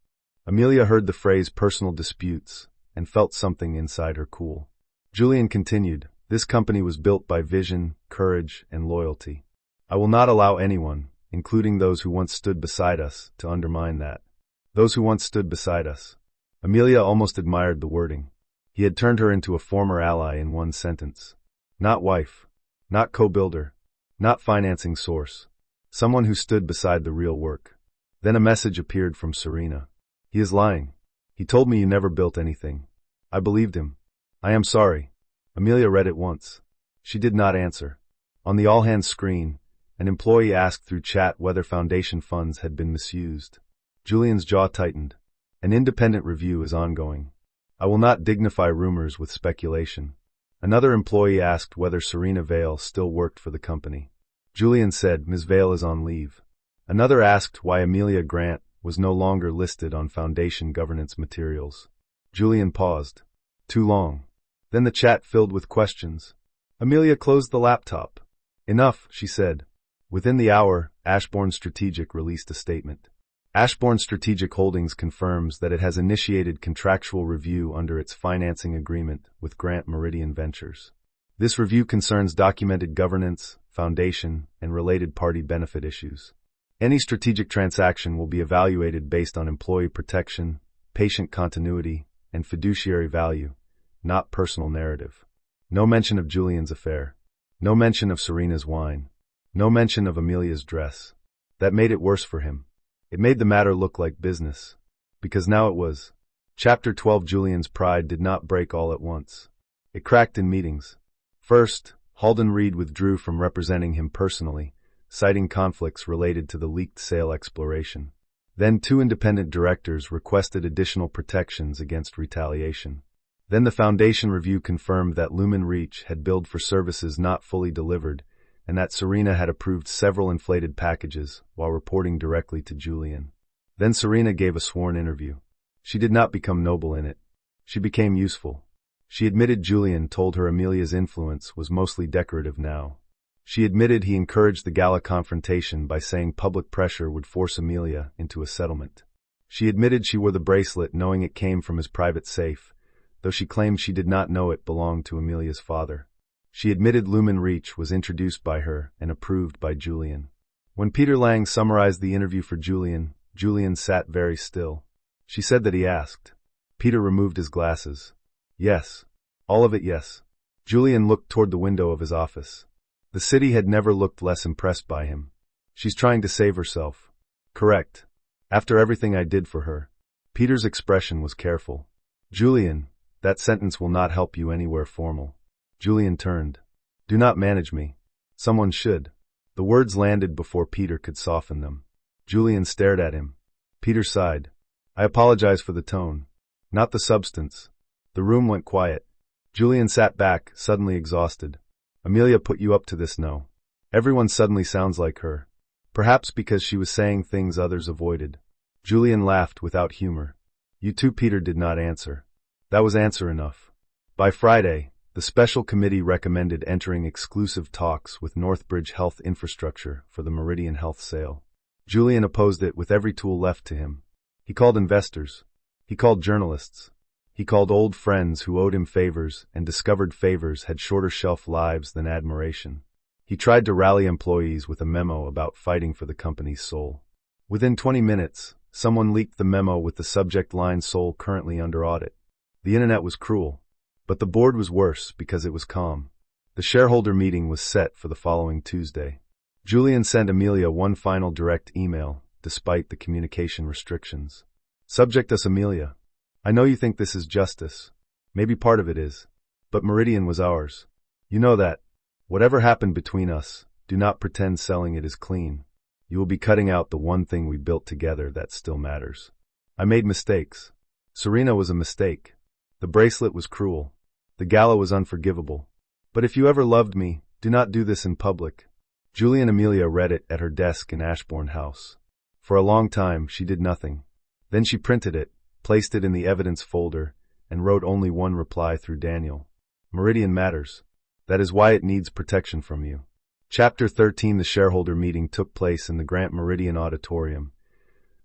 Amelia heard the phrase personal disputes and felt something inside her cool. Julian continued, this company was built by vision, courage, and loyalty. I will not allow anyone, including those who once stood beside us, to undermine that. Those who once stood beside us. Amelia almost admired the wording. He had turned her into a former ally in one sentence. Not wife. Not co-builder. Not financing source. Someone who stood beside the real work. Then a message appeared from Serena. He is lying. He told me you never built anything. I believed him. I am sorry. Amelia read it once. She did not answer. On the all-hands screen, an employee asked through chat whether foundation funds had been misused. Julian's jaw tightened. An independent review is ongoing. I will not dignify rumors with speculation. Another employee asked whether Serena Vale still worked for the company. Julian said Ms. Vale is on leave. Another asked why Amelia Grant was no longer listed on foundation governance materials. Julian paused. Too long. Then the chat filled with questions. Amelia closed the laptop. Enough, she said. Within the hour, Ashbourne Strategic released a statement. Ashbourne Strategic Holdings confirms that it has initiated contractual review under its financing agreement with Grant Meridian Ventures. This review concerns documented governance, foundation, and related party benefit issues. Any strategic transaction will be evaluated based on employee protection, patient continuity, and fiduciary value, not personal narrative. No mention of Julian's affair. No mention of Serena's wine. No mention of Amelia's dress. That made it worse for him. It made the matter look like business. Because now it was. Chapter 12. Julian's pride did not break all at once. It cracked in meetings. First, Halden Reed withdrew from representing him personally, citing conflicts related to the leaked sale exploration. Then 2 independent directors requested additional protections against retaliation. Then the Foundation review confirmed that Lumen Reach had billed for services not fully delivered, and that Serena had approved several inflated packages while reporting directly to Julian. Then Serena gave a sworn interview. She did not become noble in it. She became useful. She admitted Julian told her Amelia's influence was mostly decorative now. She admitted he encouraged the gala confrontation by saying public pressure would force Amelia into a settlement. She admitted she wore the bracelet knowing it came from his private safe, though she claimed she did not know it belonged to Amelia's father. She admitted Lumen Reach was introduced by her and approved by Julian. When Peter Lang summarized the interview for Julian, Julian sat very still. She said that he asked. Peter removed his glasses. Yes. All of it, yes. Julian looked toward the window of his office. The city had never looked less impressed by him. She's trying to save herself. Correct. After everything I did for her. Peter's expression was careful. Julian, that sentence will not help you anywhere formal. Julian turned. Do not manage me. Someone should. The words landed before Peter could soften them. Julian stared at him. Peter sighed. I apologize for the tone. Not the substance. The room went quiet. Julian sat back, suddenly exhausted. Amelia put you up to this, no? Everyone suddenly sounds like her. Perhaps because she was saying things others avoided. Julian laughed without humor. You too. Peter did not answer. That was answer enough. By Friday, the special committee recommended entering exclusive talks with Northbridge Health Infrastructure for the Meridian Health sale. Julian opposed it with every tool left to him. He called investors. He called journalists. He called old friends who owed him favors and discovered favors had shorter shelf lives than admiration. He tried to rally employees with a memo about fighting for the company's soul. Within 20 minutes, someone leaked the memo with the subject line "Soul currently under audit." The internet was cruel. But the board was worse because it was calm. The shareholder meeting was set for the following Tuesday. Julian sent Amelia one final direct email, despite the communication restrictions. Subject us, Amelia. I know you think this is justice. Maybe part of it is. But Meridian was ours. You know that. Whatever happened between us, do not pretend selling it is clean. You will be cutting out the one thing we built together that still matters. I made mistakes. Serena was a mistake. The bracelet was cruel. The gala was unforgivable. But if you ever loved me, do not do this in public. Julian Amelia read it at her desk in Ashbourne House. For a long time, she did nothing. Then she printed it, placed it in the evidence folder, and wrote only one reply through Daniel. Meridian matters. That is why it needs protection from you. Chapter 13. The shareholder meeting took place in the Grant Meridian Auditorium,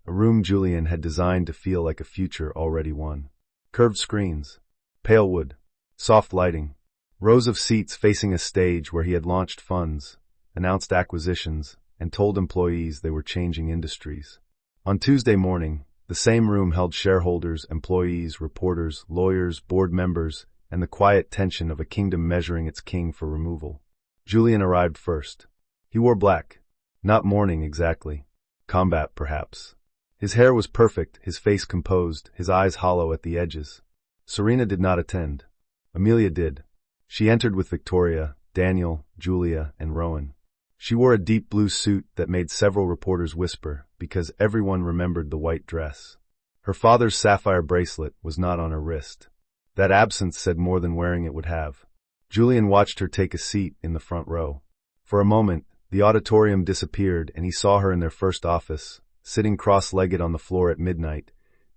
a room Julian had designed to feel like a future already won. Curved screens, pale wood, soft lighting, rows of seats facing a stage where he had launched funds, announced acquisitions, and told employees they were changing industries. On Tuesday morning, the same room held shareholders, employees, reporters, lawyers, board members, and the quiet tension of a kingdom measuring its king for removal. Julian arrived first. He wore black. Not mourning exactly. Combat, perhaps. His hair was perfect, his face composed, his eyes hollow at the edges. Serena did not attend. Amelia did. She entered with Victoria, Daniel, Julia, and Rowan. She wore a deep blue suit that made several reporters whisper, because everyone remembered the white dress. Her father's sapphire bracelet was not on her wrist. That absence said more than wearing it would have. Julian watched her take a seat in the front row. For a moment, the auditorium disappeared and he saw her in their first office, sitting cross-legged on the floor at midnight,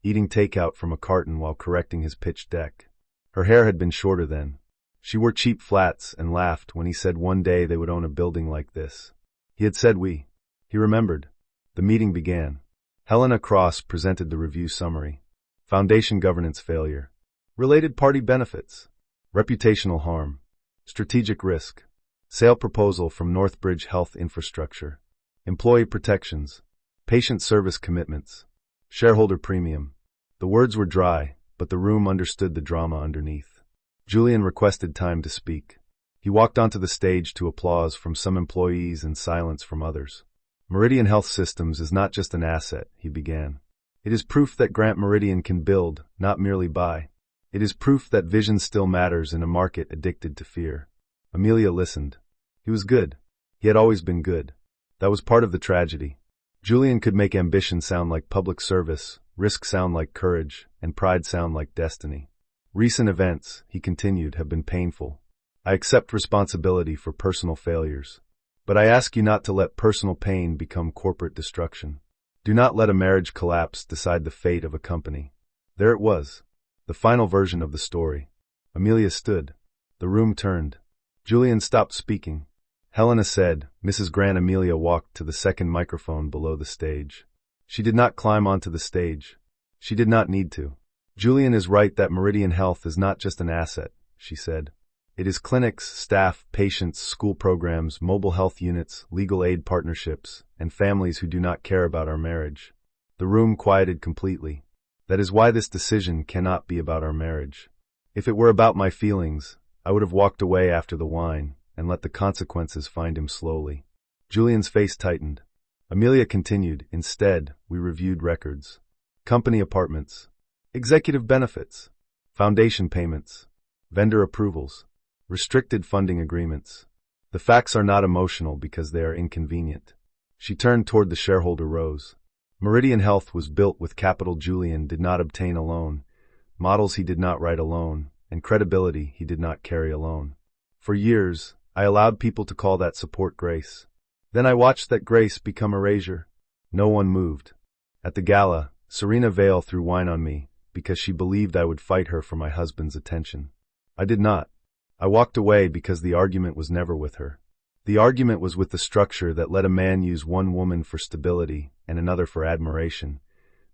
eating takeout from a carton while correcting his pitch deck. Her hair had been shorter then. She wore cheap flats and laughed when he said one day they would own a building like this. He had said we. He remembered. The meeting began. Helena Cross presented the review summary. Foundation governance failure. Related party benefits. Reputational harm. Strategic risk. Sale proposal from Northbridge Health Infrastructure. Employee protections. Patient service commitments. Shareholder premium. The words were dry, but the room understood the drama underneath. Julian requested time to speak. He walked onto the stage to applause from some employees and silence from others. Meridian Health Systems is not just an asset, he began. It is proof that Grant Meridian can build, not merely buy. It is proof that vision still matters in a market addicted to fear. Amelia listened. He was good. He had always been good. That was part of the tragedy. Julian could make ambition sound like public service, risk sound like courage, and pride sound like destiny. Recent events, he continued, have been painful. I accept responsibility for personal failures. But I ask you not to let personal pain become corporate destruction. Do not let a marriage collapse decide the fate of a company. There it was. The final version of the story. Amelia stood. The room turned. Julian stopped speaking. Helena said, Mrs. Grant. Amelia walked to the second microphone below the stage. She did not climb onto the stage. She did not need to. Julian is right that Meridian Health is not just an asset, she said. It is clinics, staff, patients, school programs, mobile health units, legal aid partnerships, and families who do not care about our marriage. The room quieted completely. That is why this decision cannot be about our marriage. If it were about my feelings, I would have walked away after the wine and let the consequences find him slowly. Julian's face tightened. Amelia continued, instead, we reviewed records. Company apartments. Executive benefits. Foundation payments. Vendor approvals. Restricted funding agreements. The facts are not emotional because they are inconvenient. She turned toward the shareholder rows. Meridian Health was built with capital Julian did not obtain alone, models he did not write alone, and credibility he did not carry alone. For years, I allowed people to call that support grace. Then I watched that grace become erasure. No one moved. At the gala, Serena Vale threw wine on me because she believed I would fight her for my husband's attention. I did not. I walked away because the argument was never with her. The argument was with the structure that let a man use one woman for stability and another for admiration,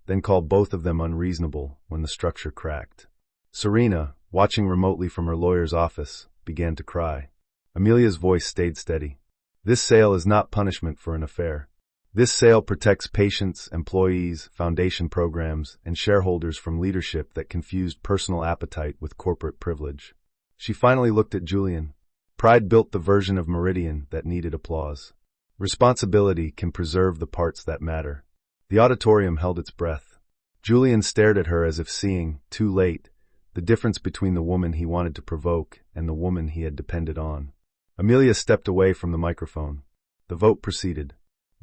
then call both of them unreasonable when the structure cracked. Serena, watching remotely from her lawyer's office, began to cry. Amelia's voice stayed steady. This sale is not punishment for an affair. This sale protects patients, employees, foundation programs, and shareholders from leadership that confused personal appetite with corporate privilege. She finally looked at Julian. Pride built the version of Meridian that needed applause. Responsibility can preserve the parts that matter. The auditorium held its breath. Julian stared at her as if seeing, too late, the difference between the woman he wanted to provoke and the woman he had depended on. Amelia stepped away from the microphone. The vote proceeded.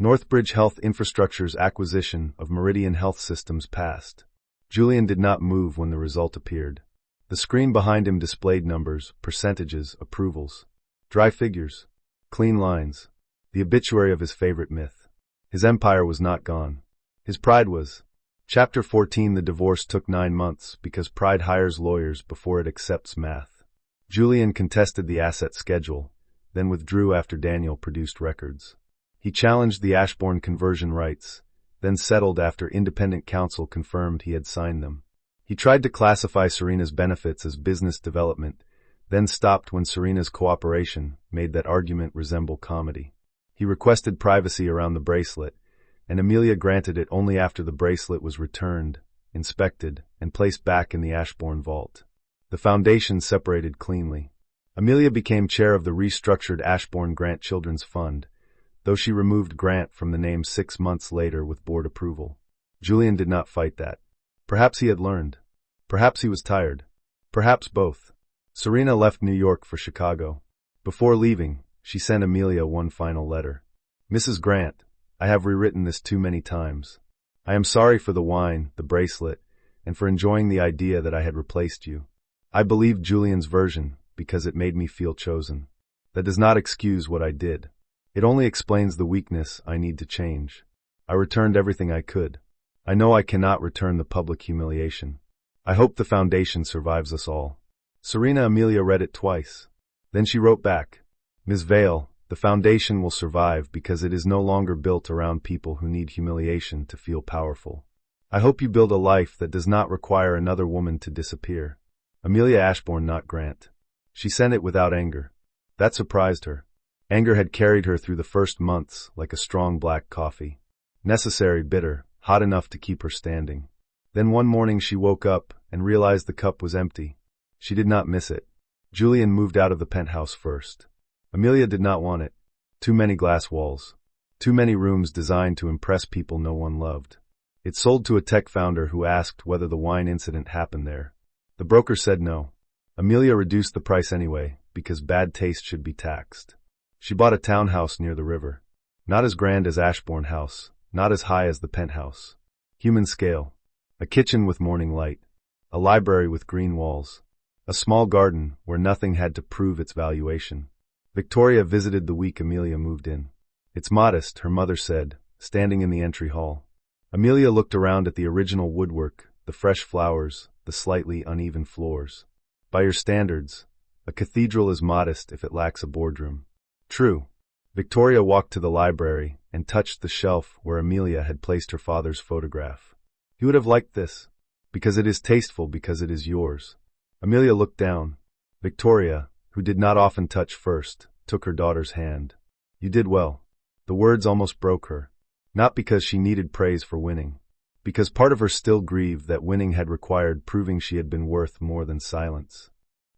Northbridge Health Infrastructure's acquisition of Meridian Health Systems passed. Julian did not move when the result appeared. The screen behind him displayed numbers, percentages, approvals. Dry figures. Clean lines. The obituary of his favorite myth. His empire was not gone. His pride was. Chapter 14. The divorce took 9 months because pride hires lawyers before it accepts math. Julian contested the asset schedule, then withdrew after Daniel produced records. He challenged the Ashbourne conversion rights, then settled after independent counsel confirmed he had signed them. He tried to classify Serena's benefits as business development, then stopped when Serena's cooperation made that argument resemble comedy. He requested privacy around the bracelet, and Amelia granted it only after the bracelet was returned, inspected, and placed back in the Ashbourne vault. The foundation separated cleanly. Amelia became chair of the restructured Ashbourne Grant Children's Fund, though she removed Grant from the name 6 months later with board approval. Julian did not fight that. Perhaps he had learned. Perhaps he was tired. Perhaps both. Serena left New York for Chicago. Before leaving, she sent Amelia one final letter. Mrs. Grant, I have rewritten this too many times. I am sorry for the wine, the bracelet, and for enjoying the idea that I had replaced you. I believed Julian's version because it made me feel chosen. That does not excuse what I did. It only explains the weakness I need to change. I returned everything I could. I know I cannot return the public humiliation. I hope the foundation survives us all. Serena Amelia read it twice. Then she wrote back, Ms. Vale, the foundation will survive because it is no longer built around people who need humiliation to feel powerful. I hope you build a life that does not require another woman to disappear. Amelia Ashbourne, not Grant. She sent it without anger. That surprised her. Anger had carried her through the first months like a strong black coffee. Necessary, bitter, hot enough to keep her standing. Then one morning she woke up and realized the cup was empty. She did not miss it. Julian moved out of the penthouse first. Amelia did not want it. Too many glass walls. Too many rooms designed to impress people no one loved. It sold to a tech founder who asked whether the wine incident happened there. The broker said no. Amelia reduced the price anyway, because bad taste should be taxed. She bought a townhouse near the river. Not as grand as Ashbourne House, not as high as the penthouse. Human scale. A kitchen with morning light. A library with green walls. A small garden where nothing had to prove its valuation. Victoria visited the week Amelia moved in. It's modest, her mother said, standing in the entry hall. Amelia looked around at the original woodwork, the fresh flowers, the slightly uneven floors. By your standards, a cathedral is modest if it lacks a boardroom. True. Victoria walked to the library and touched the shelf where Amelia had placed her father's photograph. You would have liked this. Because it is tasteful, because it is yours. Amelia looked down. Victoria, who did not often touch first, took her daughter's hand. You did well. The words almost broke her. Not because she needed praise for winning. Because part of her still grieved that winning had required proving she had been worth more than silence.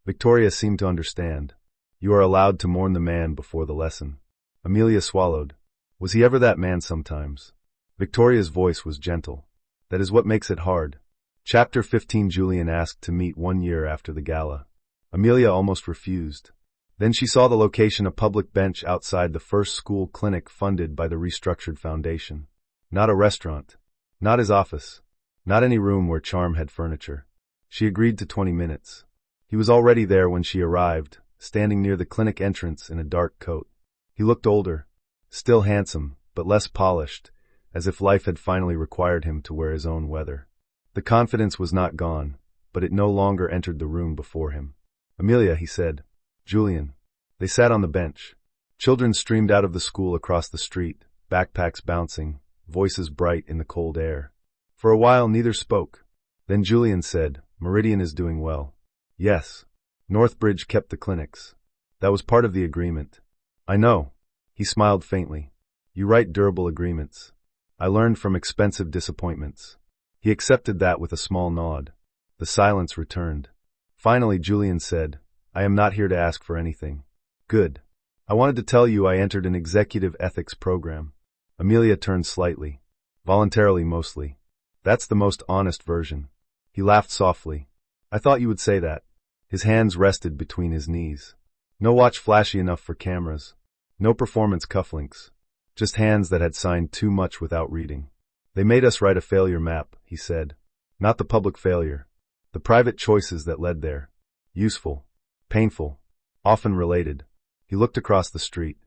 Victoria seemed to understand. You are allowed to mourn the man before the lesson. Amelia swallowed. Was he ever that man sometimes? Victoria's voice was gentle. That is what makes it hard. Chapter 15. Julian asked to meet 1 year after the gala. Amelia almost refused. Then she saw the location, a public bench outside the first school clinic funded by the restructured foundation. Not a restaurant. Not his office. Not any room where charm had furniture. She agreed to 20 minutes. He was already there when she arrived, standing near the clinic entrance in a dark coat. He looked older. Still handsome, but less polished, as if life had finally required him to wear his own weather. The confidence was not gone, but it no longer entered the room before him. Amelia, he said. Julian. They sat on the bench. Children streamed out of the school across the street, backpacks bouncing, voices bright in the cold air. For a while neither spoke. Then Julian said, Meridian is doing well. Yes. Northbridge kept the clinics. That was part of the agreement. I know. He smiled faintly. You write durable agreements. I learned from expensive disappointments. He accepted that with a small nod. The silence returned. Finally Julian said, I am not here to ask for anything. Good. I wanted to tell you I entered an executive ethics program. Amelia turned slightly. Voluntarily mostly. That's the most honest version. He laughed softly. I thought you would say that. His hands rested between his knees. No watch flashy enough for cameras. No performance cufflinks. Just hands that had signed too much without reading. They made us write a failure map, he said. Not the public failure. The private choices that led there. Useful. Painful. Often related. He looked across the street.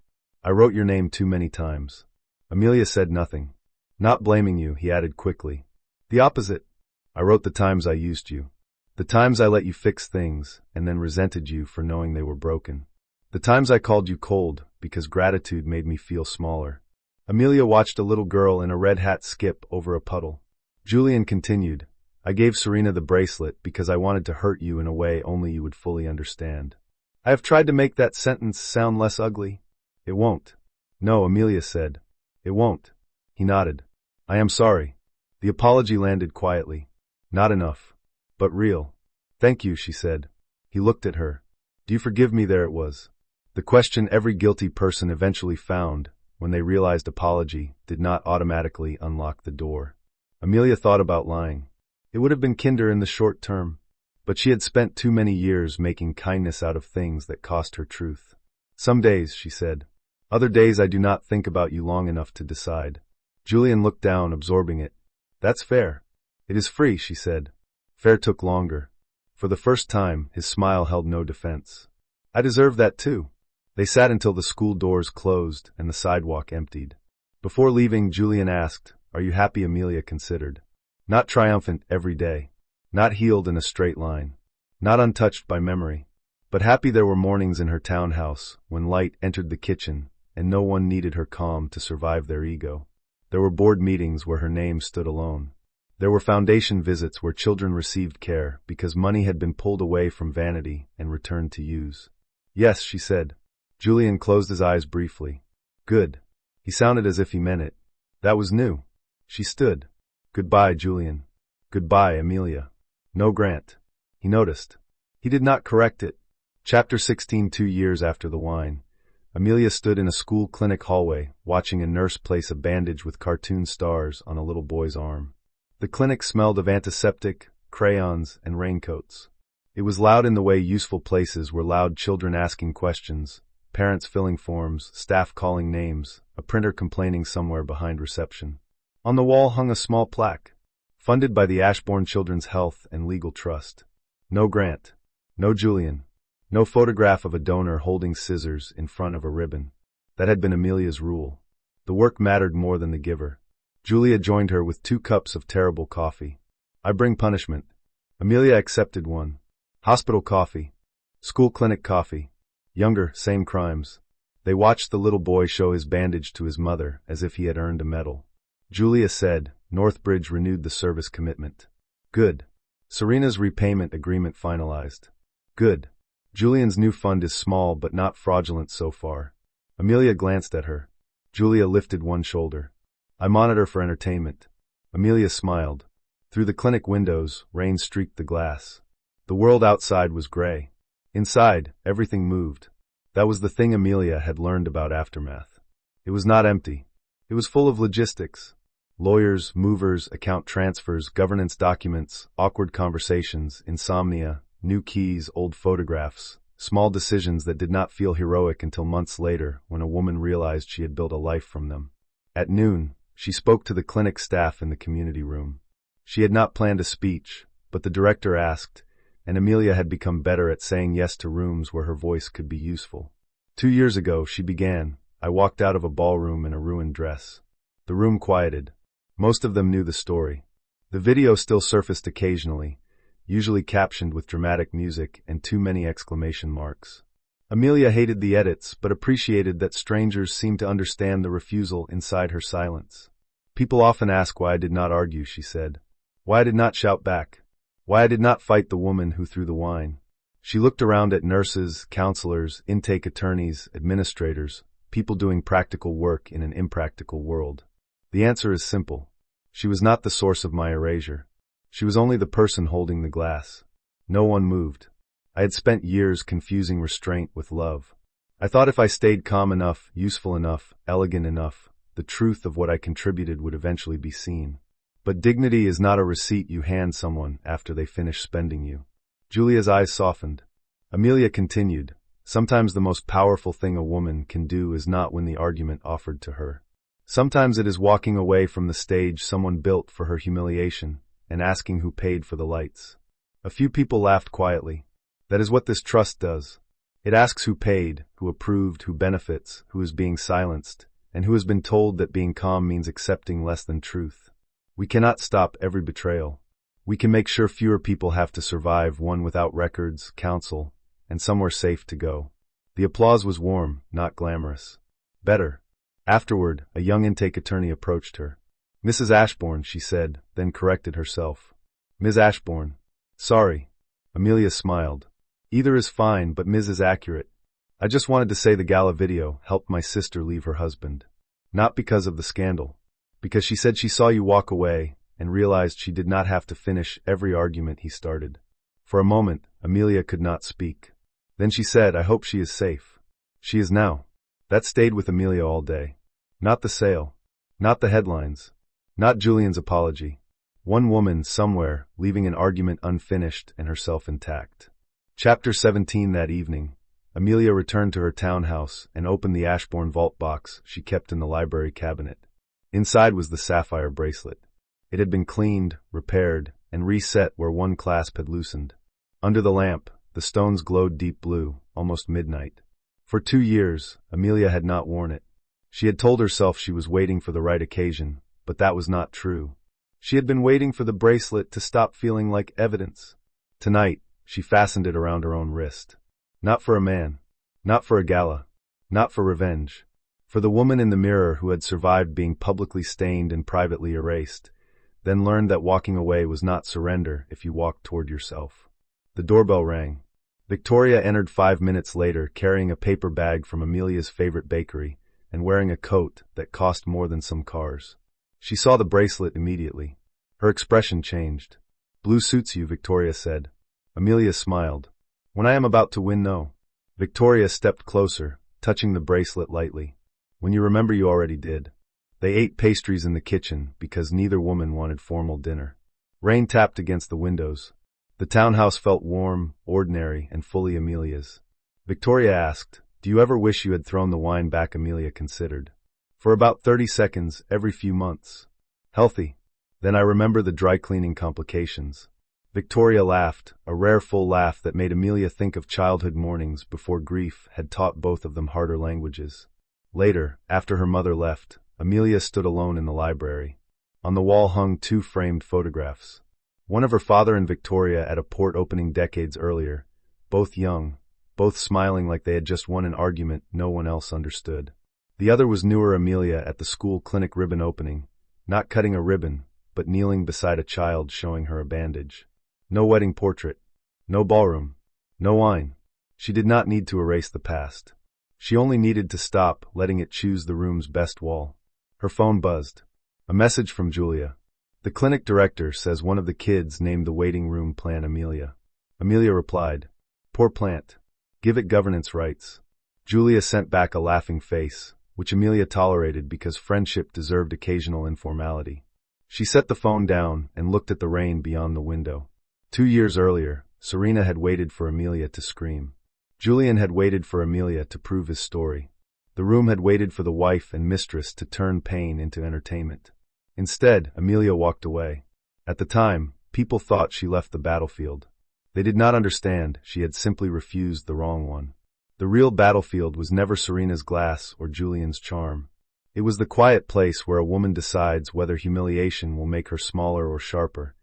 I wrote your name too many times. Amelia said nothing. Not blaming you, he added quickly. The opposite. I wrote the times I used you. The times I let you fix things and then resented you for knowing they were broken. The times I called you cold because gratitude made me feel smaller. Amelia watched a little girl in a red hat skip over a puddle. Julian continued, I gave Serena the bracelet because I wanted to hurt you in a way only you would fully understand. I have tried to make that sentence sound less ugly. It won't. No, Amelia said. It won't. He nodded. I am sorry. The apology landed quietly. Not enough. But real. Thank you, she said. He looked at her. Do you forgive me? There it was. The question every guilty person eventually found when they realized apology did not automatically unlock the door. Amelia thought about lying. It would have been kinder in the short term, but she had spent too many years making kindness out of things that cost her truth. Some days, she said. Other days I do not think about you long enough to decide. Julian looked down, absorbing it. That's fair. It is free, she said. Fair took longer. For the first time, his smile held no defense. I deserve that too. They sat until the school doors closed and the sidewalk emptied. Before leaving, Julian asked, Are you happy? Amelia considered. Not triumphant every day. Not healed in a straight line. Not untouched by memory. But happy there were mornings in her townhouse when light entered the kitchen and no one needed her calm to survive their ego. There were board meetings where her name stood alone. There were foundation visits where children received care because money had been pulled away from vanity and returned to use. Yes, she said. Julian closed his eyes briefly. Good. He sounded as if he meant it. That was new. She stood. Goodbye, Julian. Goodbye, Amelia. No Grant. He noticed. He did not correct it. Chapter 16. 2 years after the wine. Amelia stood in a school clinic hallway, watching a nurse place a bandage with cartoon stars on a little boy's arm. The clinic smelled of antiseptic, crayons, and raincoats. It was loud in the way useful places were loud, children asking questions, parents filling forms, staff calling names, a printer complaining somewhere behind reception. On the wall hung a small plaque, funded by the Ashbourne Children's Health and Legal Trust. No Grant. No Julian. No photograph of a donor holding scissors in front of a ribbon. That had been Amelia's rule. The work mattered more than the giver. Julia joined her with 2 cups of terrible coffee. I bring punishment. Amelia accepted one. Hospital coffee. School clinic coffee. Younger, same crimes. They watched the little boy show his bandage to his mother as if he had earned a medal. Julia said, Northbridge renewed the service commitment. Good. Serena's repayment agreement finalized. Good. Julian's new fund is small but not fraudulent so far. Amelia glanced at her. Julia lifted one shoulder. I monitor for entertainment. Amelia smiled. Through the clinic windows, rain streaked the glass. The world outside was gray. Inside, everything moved. That was the thing Amelia had learned about Aftermath. It was not empty. It was full of logistics. Lawyers, movers, account transfers, governance documents, awkward conversations, insomnia, new keys, old photographs, small decisions that did not feel heroic until months later when a woman realized she had built a life from them. At noon, she spoke to the clinic staff in the community room. She had not planned a speech, but the director asked, and Amelia had become better at saying yes to rooms where her voice could be useful. 2 years ago, she began. I walked out of a ballroom in a ruined dress. The room quieted. Most of them knew the story. The video still surfaced occasionally, usually captioned with dramatic music and too many exclamation marks. Amelia hated the edits but appreciated that strangers seemed to understand the refusal inside her silence. People often ask why I did not argue, she said. Why I did not shout back. Why I did not fight the woman who threw the wine. She looked around at nurses, counselors, intake attorneys, administrators, people doing practical work in an impractical world. The answer is simple. She was not the source of my erasure. She was only the person holding the glass. No one moved. I had spent years confusing restraint with love. I thought if I stayed calm enough, useful enough, elegant enough, the truth of what I contributed would eventually be seen. But dignity is not a receipt you hand someone after they finish spending you. Julia's eyes softened. Amelia continued, sometimes the most powerful thing a woman can do is not win the argument offered to her. Sometimes it is walking away from the stage someone built for her humiliation and asking who paid for the lights. A few people laughed quietly. That is what this trust does. It asks who paid, who approved, who benefits, who is being silenced, and who has been told that being calm means accepting less than truth. We cannot stop every betrayal. We can make sure fewer people have to survive one without records, counsel, and somewhere safe to go. The applause was warm, not glamorous. Better. Afterward, a young intake attorney approached her. Mrs. Ashbourne, she said, then corrected herself. Ms. Ashbourne. Sorry. Amelia smiled. Either is fine, but Ms. is accurate. I just wanted to say the gala video helped my sister leave her husband. Not because of the scandal. Because she said she saw you walk away and realized she did not have to finish every argument he started. For a moment, Amelia could not speak. Then she said, I hope she is safe. She is now. That stayed with Amelia all day. Not the sale. Not the headlines. Not Julian's apology. One woman, somewhere, leaving an argument unfinished and herself intact. Chapter 17. That evening, Amelia returned to her townhouse and opened the Ashbourne vault box she kept in the library cabinet. Inside was the sapphire bracelet. It had been cleaned, repaired, and reset where one clasp had loosened. Under the lamp, the stones glowed deep blue, almost midnight. For 2 years, Amelia had not worn it. She had told herself she was waiting for the right occasion, but that was not true. She had been waiting for the bracelet to stop feeling like evidence. Tonight, she fastened it around her own wrist. Not for a man. Not for a gala. Not for revenge. For the woman in the mirror who had survived being publicly stained and privately erased, then learned that walking away was not surrender if you walked toward yourself. The doorbell rang. Victoria entered 5 minutes later carrying a paper bag from Amelia's favorite bakery and wearing a coat that cost more than some cars. She saw the bracelet immediately. Her expression changed. "Blue suits you," Victoria said. Amelia smiled. "When I am about to win, no." Victoria stepped closer, touching the bracelet lightly. "When you remember, you already did." They ate pastries in the kitchen because neither woman wanted formal dinner. Rain tapped against the windows. The townhouse felt warm, ordinary, and fully Amelia's. Victoria asked, "Do you ever wish you had thrown the wine back?" Amelia considered. "For about 30 seconds every few months. Healthy. Then I remember the dry cleaning complications." Victoria laughed, a rare full laugh that made Amelia think of childhood mornings before grief had taught both of them harder languages. Later, after her mother left, Amelia stood alone in the library. On the wall hung 2 framed photographs. One of her father and Victoria at a port opening decades earlier, both young, both smiling like they had just won an argument no one else understood. The other was newer Amelia at the school clinic ribbon opening, not cutting a ribbon, but kneeling beside a child showing her a bandage. No wedding portrait. No ballroom. No wine. She did not need to erase the past. She only needed to stop letting it choose the room's best wall. Her phone buzzed. A message from Julia. "The clinic director says one of the kids named the waiting room plan Amelia." Amelia replied, "Poor plant. Give it governance rights." Julia sent back a laughing face, which Amelia tolerated because friendship deserved occasional informality. She set the phone down and looked at the rain beyond the window. 2 years earlier, Serena had waited for Amelia to scream. Julian had waited for Amelia to prove his story. The room had waited for the wife and mistress to turn pain into entertainment. Instead, Amelia walked away. At the time, people thought she left the battlefield. They did not understand she had simply refused the wrong one. The real battlefield was never Serena's glass or Julian's charm. It was the quiet place where a woman decides whether humiliation will make her smaller or sharper,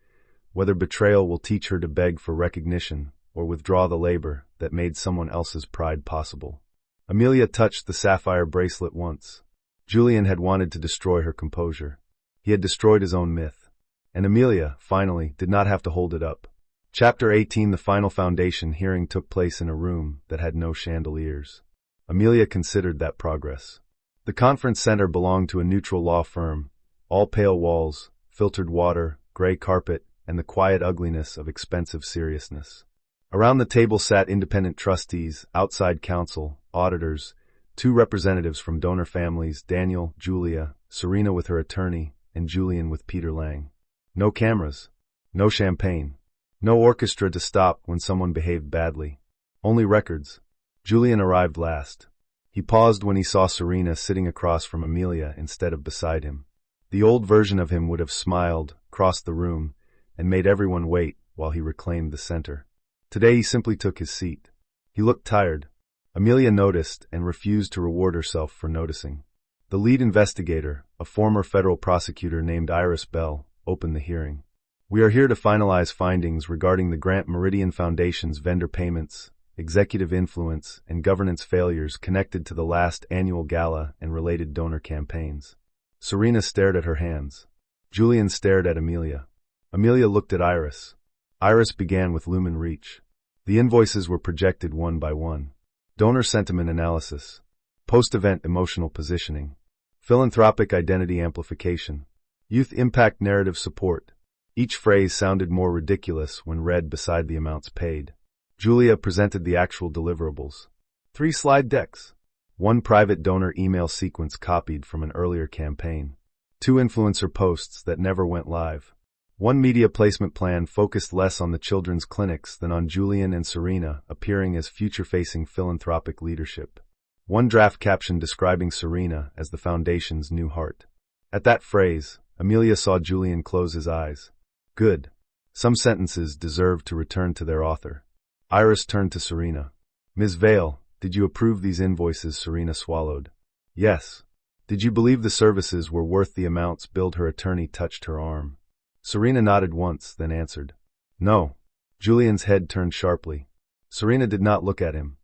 whether betrayal will teach her to beg for recognition or withdraw the labor that made someone else's pride possible. Amelia touched the sapphire bracelet once. Julian had wanted to destroy her composure. He had destroyed his own myth. And Amelia, finally, did not have to hold it up. Chapter 18. The final foundation hearing took place in a room that had no chandeliers. Amelia considered that progress. The conference center belonged to a neutral law firm, all pale walls, filtered water, gray carpet, and the quiet ugliness of expensive seriousness. Around the table sat independent trustees, outside counsel, auditors, 2 representatives from donor families, Daniel, Julia, Serena with her attorney, and Julian with Peter Lang. No cameras. No champagne. No orchestra to stop when someone behaved badly. Only records. Julian arrived last. He paused when he saw Serena sitting across from Amelia instead of beside him. The old version of him would have smiled, crossed the room, and made everyone wait while he reclaimed the center. Today he simply took his seat. He looked tired. Amelia noticed and refused to reward herself for noticing. The lead investigator, a former federal prosecutor named Iris Bell, opened the hearing. "We are here to finalize findings regarding the Grant Meridian Foundation's vendor payments, executive influence, and governance failures connected to the last annual gala and related donor campaigns." Serena stared at her hands. Julian stared at Amelia. Amelia looked at Iris. Iris began with Lumen Reach. The invoices were projected one by one. Donor sentiment analysis. Post-event emotional positioning. Philanthropic identity amplification. Youth impact narrative support. Each phrase sounded more ridiculous when read beside the amounts paid. Julia presented the actual deliverables. 3 slide decks. 1 private donor email sequence copied from an earlier campaign. 2 influencer posts that never went live. 1 media placement plan focused less on the children's clinics than on Julian and Serena appearing as future-facing philanthropic leadership. 1 draft caption describing Serena as the foundation's new heart. At that phrase, Amelia saw Julian close his eyes. Good. Some sentences deserved to return to their author. Iris turned to Serena. "Ms. Vale, did you approve these invoices?" Serena swallowed. "Yes." "Did you believe the services were worth the amounts billed?" Her attorney touched her arm. Serena nodded once, then answered. No. Julian's head turned sharply. Serena did not look at him.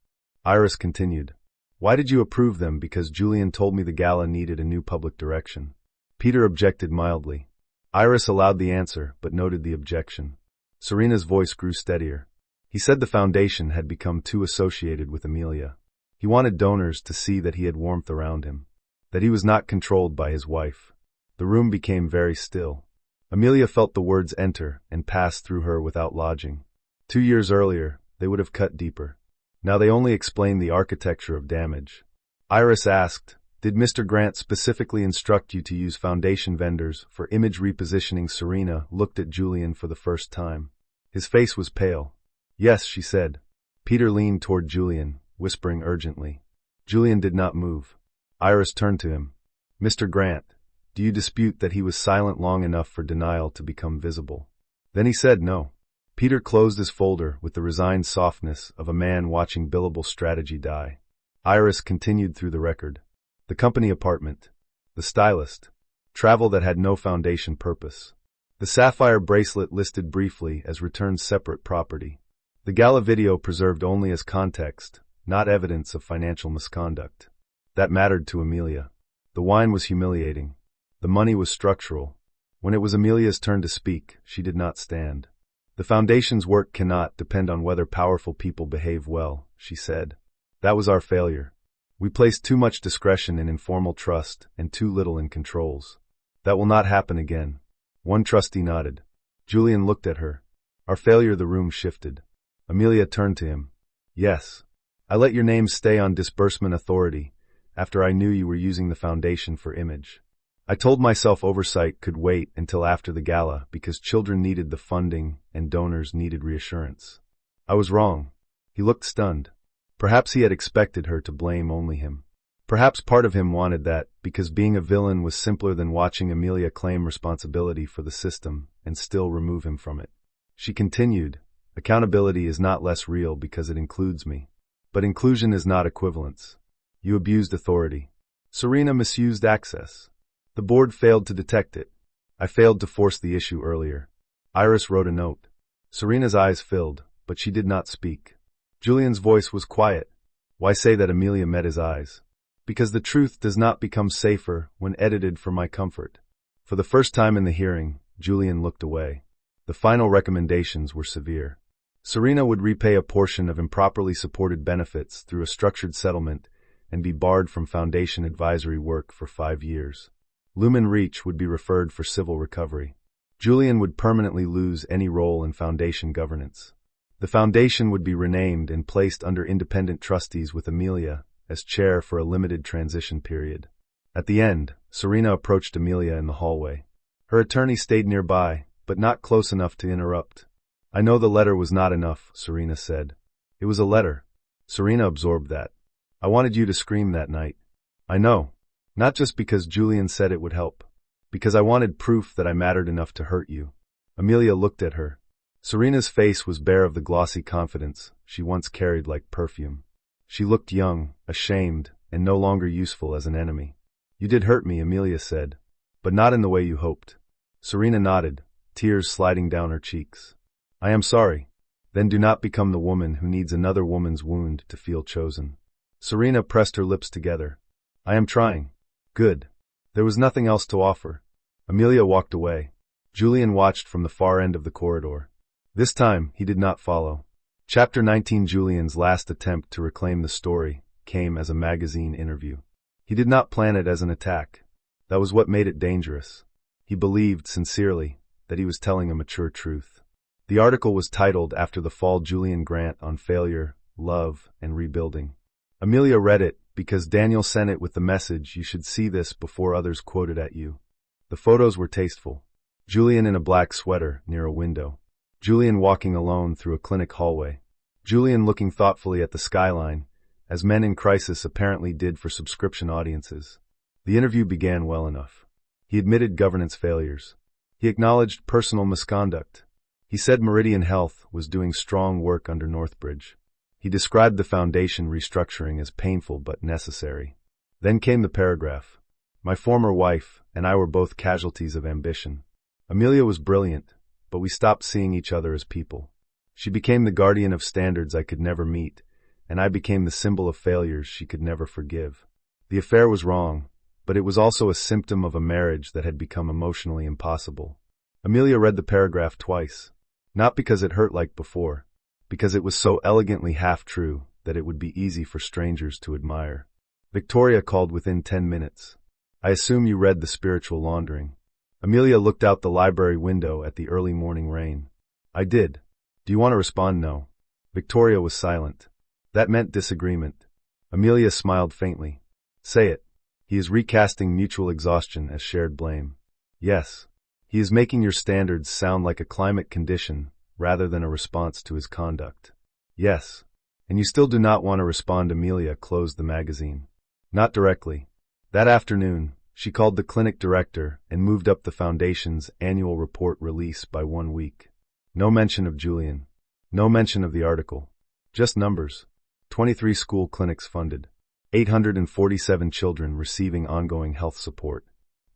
Iris continued. Why did you approve them? Because Julian told me the gala needed a new public direction. Peter objected mildly. Iris allowed the answer, but noted the objection. Serena's voice grew steadier. He said the foundation had become too associated with Amelia. He wanted donors to see that he had warmth around him, that he was not controlled by his wife. The room became very still. Amelia felt the words enter and pass through her without lodging. 2 years earlier, they would have cut deeper. Now they only explained the architecture of damage. Iris asked, Did Mr. Grant specifically instruct you to use foundation vendors for image repositioning? Serena looked at Julian for the first time. His face was pale. Yes, she said. Peter leaned toward Julian, whispering urgently. Julian did not move. Iris turned to him. Mr. Grant, do you dispute that he was silent long enough for denial to become visible? Then he said no. Peter closed his folder with the resigned softness of a man watching billable strategy die. Iris continued through the record. The company apartment. The stylist. Travel that had no foundation purpose. The sapphire bracelet listed briefly as returned separate property. The gala video preserved only as context, not evidence of financial misconduct. That mattered to Amelia. The wine was humiliating. The money was structural. When it was Amelia's turn to speak, she did not stand. The foundation's work cannot depend on whether powerful people behave well, she said. That was our failure. We placed too much discretion in informal trust and too little in controls. That will not happen again. One trustee nodded. Julian looked at her. Our failure. The room shifted. Amelia turned to him. Yes. I let your name stay on disbursement authority after I knew you were using the foundation for image. I told myself oversight could wait until after the gala because children needed the funding and donors needed reassurance. I was wrong. He looked stunned. Perhaps he had expected her to blame only him. Perhaps part of him wanted that because being a villain was simpler than watching Amelia claim responsibility for the system and still remove him from it. She continued, Accountability is not less real because it includes me. But inclusion is not equivalence. You abused authority. Serena misused access. The board failed to detect it. I failed to force the issue earlier. Iris wrote a note. Serena's eyes filled, but she did not speak. Julian's voice was quiet. Why say that? Amelia met his eyes. Because the truth does not become safer when edited for my comfort. For the first time in the hearing, Julian looked away. The final recommendations were severe. Serena would repay a portion of improperly supported benefits through a structured settlement and be barred from foundation advisory work for 5 years. Lumen Reach would be referred for civil recovery. Julian would permanently lose any role in foundation governance. The foundation would be renamed and placed under independent trustees with Amelia as chair for a limited transition period. At the end, Serena approached Amelia in the hallway. Her attorney stayed nearby, but not close enough to interrupt. I know the letter was not enough, Serena said. It was a letter. Serena absorbed that. I wanted you to scream that night. I know. Not just because Julian said it would help. Because I wanted proof that I mattered enough to hurt you. Amelia looked at her. Serena's face was bare of the glossy confidence she once carried like perfume. She looked young, ashamed, and no longer useful as an enemy. You did hurt me, Amelia said. But not in the way you hoped. Serena nodded, tears sliding down her cheeks. I am sorry. Then do not become the woman who needs another woman's wound to feel chosen. Serena pressed her lips together. I am trying. Good. There was nothing else to offer. Amelia walked away. Julian watched from the far end of the corridor. This time, he did not follow. Chapter 19. Julian's last attempt to reclaim the story came as a magazine interview. He did not plan it as an attack. That was what made it dangerous. He believed, sincerely, that he was telling a mature truth. The article was titled after the fall Julian Grant on failure, love, and rebuilding. Amelia read it because Daniel sent it with the message you should see this before others quoted at you. The photos were tasteful. Julian in a black sweater near a window. Julian walking alone through a clinic hallway. Julian looking thoughtfully at the skyline, as men in crisis apparently did for subscription audiences. The interview began well enough. He admitted governance failures. He acknowledged personal misconduct. He said Meridian Health was doing strong work under Northbridge. He described the foundation restructuring as painful but necessary. Then came the paragraph. My former wife and I were both casualties of ambition. Amelia was brilliant, but we stopped seeing each other as people. She became the guardian of standards I could never meet, and I became the symbol of failures she could never forgive. The affair was wrong, but it was also a symptom of a marriage that had become emotionally impossible. Amelia read the paragraph twice, not because it hurt like before, because it was so elegantly half-true that it would be easy for strangers to admire. Victoria called within 10 minutes. I assume you read The Spiritual Laundering. Amelia looked out the library window at the early morning rain. I did. Do you want to respond? No. Victoria was silent. That meant disagreement. Amelia smiled faintly. Say it. He is recasting mutual exhaustion as shared blame. Yes. He is making your standards sound like a climate condition rather than a response to his conduct. Yes. And you still do not want to respond. Amelia closed the magazine. Not directly. That afternoon, she called the clinic director and moved up the foundation's annual report release by 1 week. No mention of Julian. No mention of the article. Just numbers. 23 school clinics funded. 847 children receiving ongoing health support.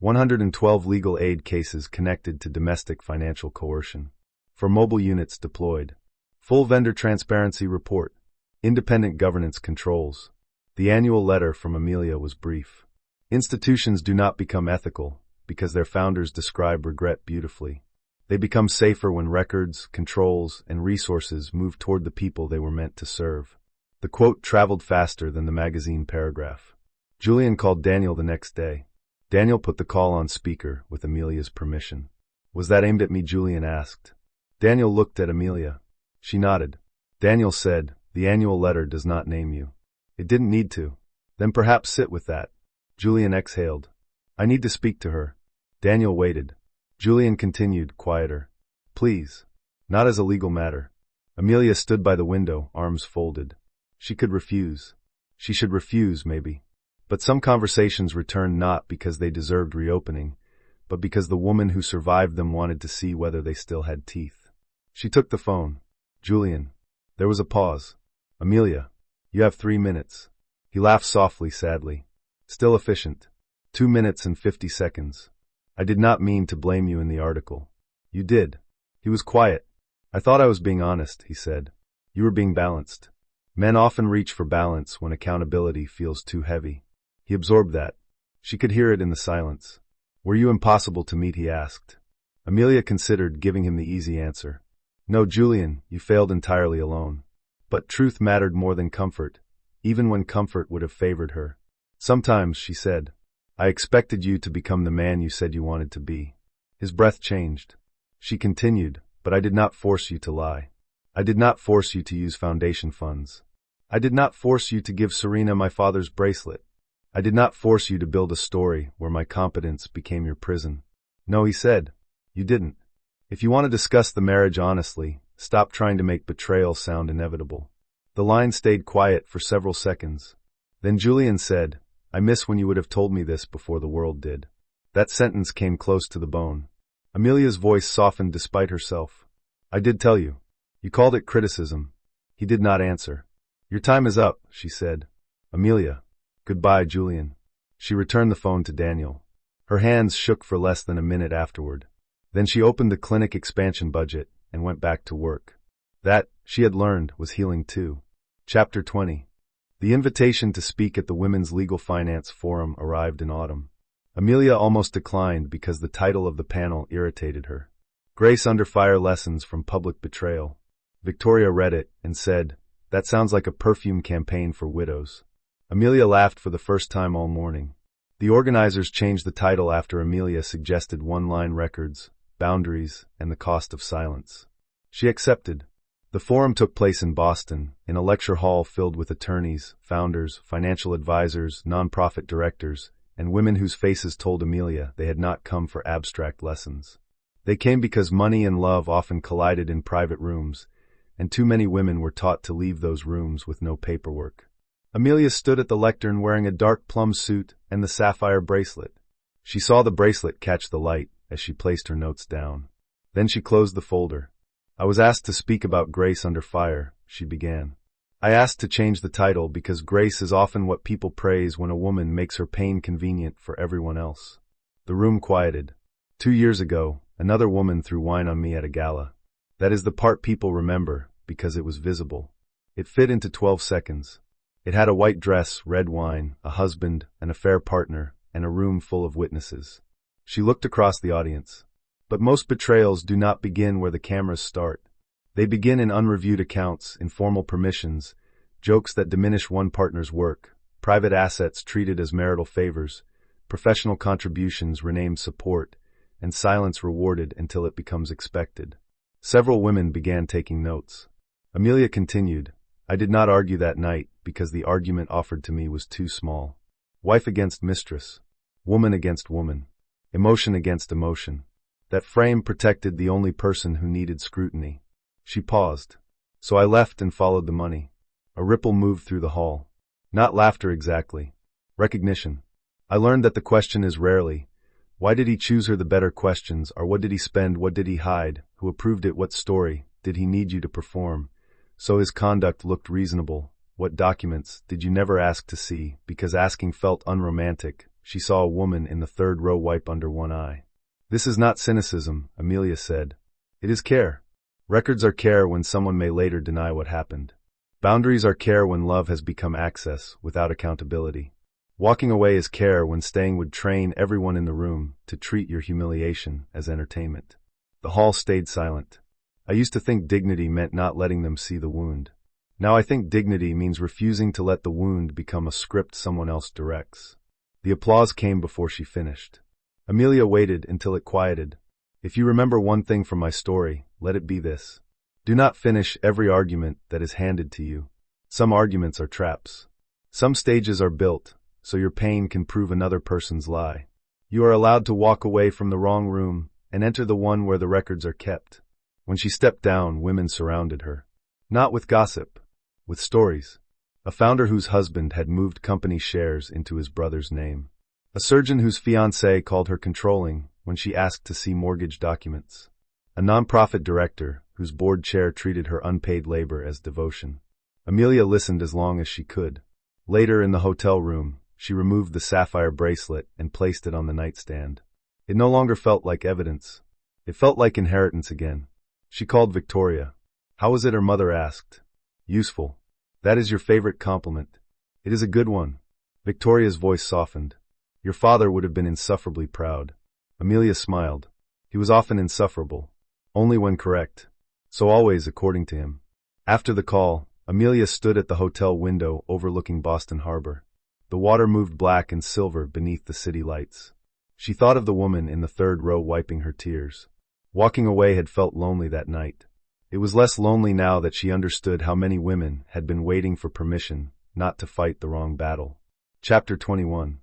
112 legal aid cases connected to domestic financial coercion. 4 mobile units deployed. Full vendor transparency report. Independent governance controls. The annual letter from Amelia was brief. Institutions do not become ethical because their founders describe regret beautifully. They become safer when records, controls, and resources move toward the people they were meant to serve. The quote traveled faster than the magazine paragraph. Julian called Daniel the next day. Daniel put the call on speaker with Amelia's permission. Was that aimed at me? Julian asked. Daniel looked at Amelia. She nodded. Daniel said, the annual letter does not name you. It didn't need to. Then perhaps sit with that. Julian exhaled. I need to speak to her. Daniel waited. Julian continued, quieter. Please. Not as a legal matter. Amelia stood by the window, arms folded. She could refuse. She should refuse, maybe. But some conversations returned not because they deserved reopening, but because the woman who survived them wanted to see whether they still had teeth. She took the phone. Julian. There was a pause. Amelia. You have 3 minutes. He laughed softly, sadly. Still efficient. 2 minutes and 50 seconds. I did not mean to blame you in the article. You did. He was quiet. I thought I was being honest, he said. You were being balanced. Men often reach for balance when accountability feels too heavy. He absorbed that. She could hear it in the silence. Were you impossible to meet? He asked. Amelia considered giving him the easy answer. No, Julian, you failed entirely alone. But truth mattered more than comfort, even when comfort would have favored her. Sometimes, she said, I expected you to become the man you said you wanted to be. His breath changed. She continued, but I did not force you to lie. I did not force you to use foundation funds. I did not force you to give Serena my father's bracelet. I did not force you to build a story where my competence became your prison. No, he said, you didn't. If you want to discuss the marriage honestly, stop trying to make betrayal sound inevitable. The line stayed quiet for several seconds. Then Julian said, I miss when you would have told me this before the world did. That sentence came close to the bone. Amelia's voice softened despite herself. I did tell you. You called it criticism. He did not answer. Your time is up, she said. Amelia. Goodbye, Julian. She returned the phone to Daniel. Her hands shook for less than a minute afterward. Then she opened the clinic expansion budget and went back to work. That, she had learned, was healing too. Chapter 20. The invitation to speak at the Women's Legal Finance Forum arrived in autumn. Amelia almost declined because the title of the panel irritated her. Grace Under Fire Lessons from Public Betrayal. Victoria read it and said, that sounds like a perfume campaign for widows. Amelia laughed for the first time all morning. The organizers changed the title after Amelia suggested one-line records, boundaries, and the cost of silence. She accepted. The forum took place in Boston, in a lecture hall filled with attorneys, founders, financial advisors, nonprofit directors, and women whose faces told Amelia they had not come for abstract lessons. They came because money and love often collided in private rooms, and too many women were taught to leave those rooms with no paperwork. Amelia stood at the lectern wearing a dark plum suit and the sapphire bracelet. She saw the bracelet catch the light as she placed her notes down. Then she closed the folder. I was asked to speak about Grace Under Fire, she began. I asked to change the title because grace is often what people praise when a woman makes her pain convenient for everyone else. The room quieted. 2 years ago, Another woman threw wine on me at a gala. That is the part people remember, because it was visible. It fit into 12 seconds. It had a white dress, red wine, a husband, an affair partner, and a room full of witnesses. She looked across the audience. But most betrayals do not begin where the cameras start. They begin in unreviewed accounts, informal permissions, jokes that diminish one partner's work, private assets treated as marital favors, professional contributions renamed support, and silence rewarded until it becomes expected. Several women began taking notes. Amelia continued, I did not argue that night because the argument offered to me was too small. Wife against mistress. Woman against woman. Emotion against emotion. That frame protected the only person who needed scrutiny. She paused. So I left and followed the money. A ripple moved through the hall. Not laughter exactly. Recognition. I learned that the question is rarely, why did he choose her? The better questions are, what did he spend, what did he hide, who approved it, what story did he need you to perform, so his conduct looked reasonable, what documents did you never ask to see, because asking felt unromantic. She saw a woman in the third row wipe under one eye. This is not cynicism, Amelia said. It is care. Records are care when someone may later deny what happened. Boundaries are care when love has become access without accountability. Walking away is care when staying would train everyone in the room to treat your humiliation as entertainment. The hall stayed silent. I used to think dignity meant not letting them see the wound. Now I think dignity means refusing to let the wound become a script someone else directs. The applause came before she finished. Amelia waited until it quieted. If you remember one thing from my story, let it be this. Do not finish every argument that is handed to you. Some arguments are traps. Some stages are built so your pain can prove another person's lie. You are allowed to walk away from the wrong room and enter the one where the records are kept. When she stepped down, women surrounded her. Not with gossip, with stories. A founder whose husband had moved company shares into his brother's name. A surgeon whose fiancé called her controlling when she asked to see mortgage documents. A nonprofit director whose board chair treated her unpaid labor as devotion. Amelia listened as long as she could. Later in the hotel room, she removed the sapphire bracelet and placed it on the nightstand. It no longer felt like evidence. It felt like inheritance again. She called Victoria. How was it? Her mother asked. Useful. That is your favorite compliment. It is a good one. Victoria's voice softened. Your father would have been insufferably proud. Amelia smiled. He was often insufferable. Only when correct. So always according to him. After the call, Amelia stood at the hotel window overlooking Boston Harbor. The water moved black and silver beneath the city lights. She thought of the woman in the third row wiping her tears. Walking away had felt lonely that night. It was less lonely now that she understood how many women had been waiting for permission not to fight the wrong battle. Chapter 21.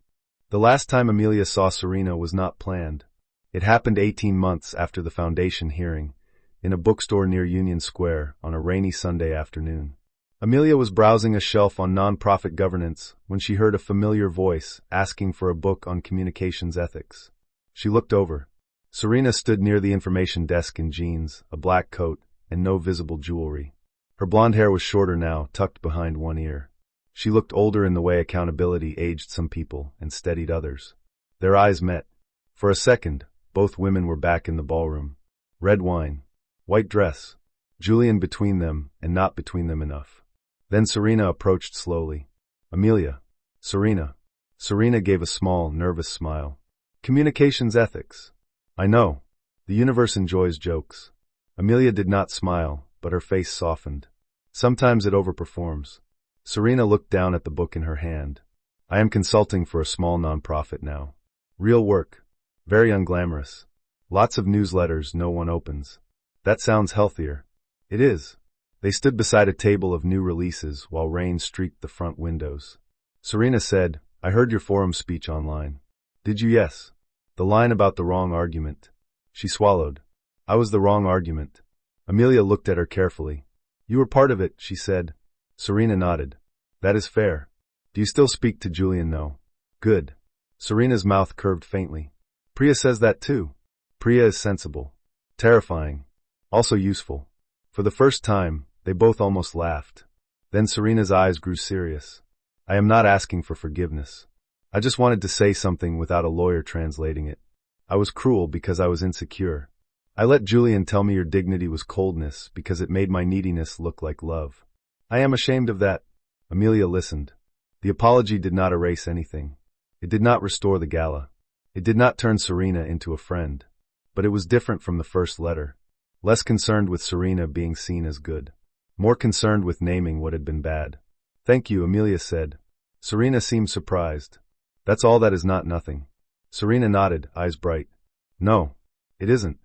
The last time Amelia saw Serena was not planned. It happened 18 months after the foundation hearing, in a bookstore near Union Square on a rainy Sunday afternoon. Amelia was browsing a shelf on nonprofit governance when she heard a familiar voice asking for a book on communications ethics. She looked over. Serena stood near the information desk in jeans, a black coat, and no visible jewelry. Her blonde hair was shorter now, tucked behind one ear. She looked older in the way accountability aged some people and steadied others. Their eyes met. For a second, both women were back in the ballroom. Red wine. White dress. Julian between them, and not between them enough. Then Serena approached slowly. Amelia. Serena. Serena gave a small, nervous smile. Communications ethics. I know. The universe enjoys jokes. Amelia did not smile, but her face softened. Sometimes it overperforms. Serena looked down at the book in her hand. I am consulting for a small nonprofit now. Real work. Very unglamorous. Lots of newsletters no one opens. That sounds healthier. It is. They stood beside a table of new releases while rain streaked the front windows. Serena said, I heard your forum speech online. Did you? Yes. The line about the wrong argument. She swallowed. I was the wrong argument. Amelia looked at her carefully. You were part of it, she said. Serena nodded. That is fair. Do you still speak to Julian? No. Good. Serena's mouth curved faintly. Priya says that too. Priya is sensible. Terrifying. Also useful. For the first time, they both almost laughed. Then Serena's eyes grew serious. I am not asking for forgiveness. I just wanted to say something without a lawyer translating it. I was cruel because I was insecure. I let Julian tell me your dignity was coldness because it made my neediness look like love. I am ashamed of that. Amelia listened. The apology did not erase anything. It did not restore the gala. It did not turn Serena into a friend. But it was different from the first letter. Less concerned with Serena being seen as good. More concerned with naming what had been bad. Thank you, Amelia said. Serena seemed surprised. That's all that is not nothing. Serena nodded, eyes bright. No, it isn't.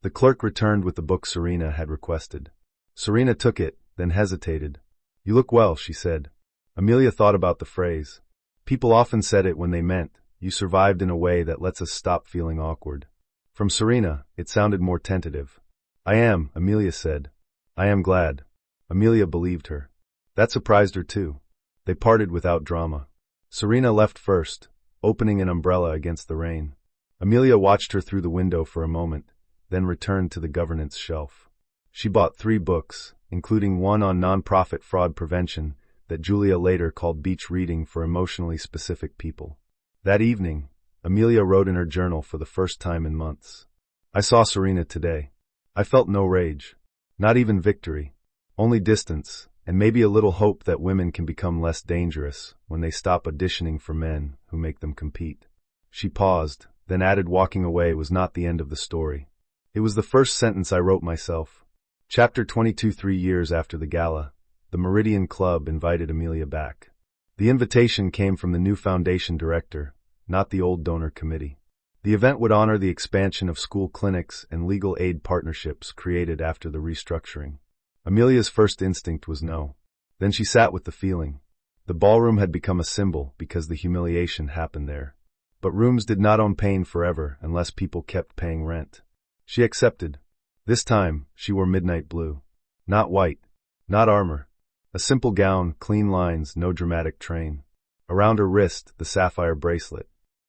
The clerk returned with the book Serena had requested. Serena took it, then hesitated. You look well, she said. Amelia thought about the phrase. People often said it when they meant, you survived in a way that lets us stop feeling awkward. From Serena, it sounded more tentative. I am, Amelia said. I am glad. Amelia believed her. That surprised her too. They parted without drama. Serena left first, opening an umbrella against the rain. Amelia watched her through the window for a moment, then returned to the governance shelf. She bought 3 books, including one on nonprofit fraud prevention that Julia later called beach reading for emotionally specific people. That evening, Amelia wrote in her journal for the first time in months. I saw Serena today. I felt no rage. Not even victory. Only distance, and maybe a little hope that women can become less dangerous when they stop auditioning for men who make them compete. She paused, then added walking away was not the end of the story. It was the first sentence I wrote myself. Chapter 22. 3 years after the gala, the Meridian Club invited Amelia back. The invitation came from the new foundation director, not the old donor committee. The event would honor the expansion of school clinics and legal aid partnerships created after the restructuring. Amelia's first instinct was no. Then she sat with the feeling. The ballroom had become a symbol because the humiliation happened there. But rooms did not own pain forever unless people kept paying rent. She accepted. This time, she wore midnight blue. Not white. Not armor. A simple gown, clean lines, no dramatic train. Around her wrist, the sapphire bracelet.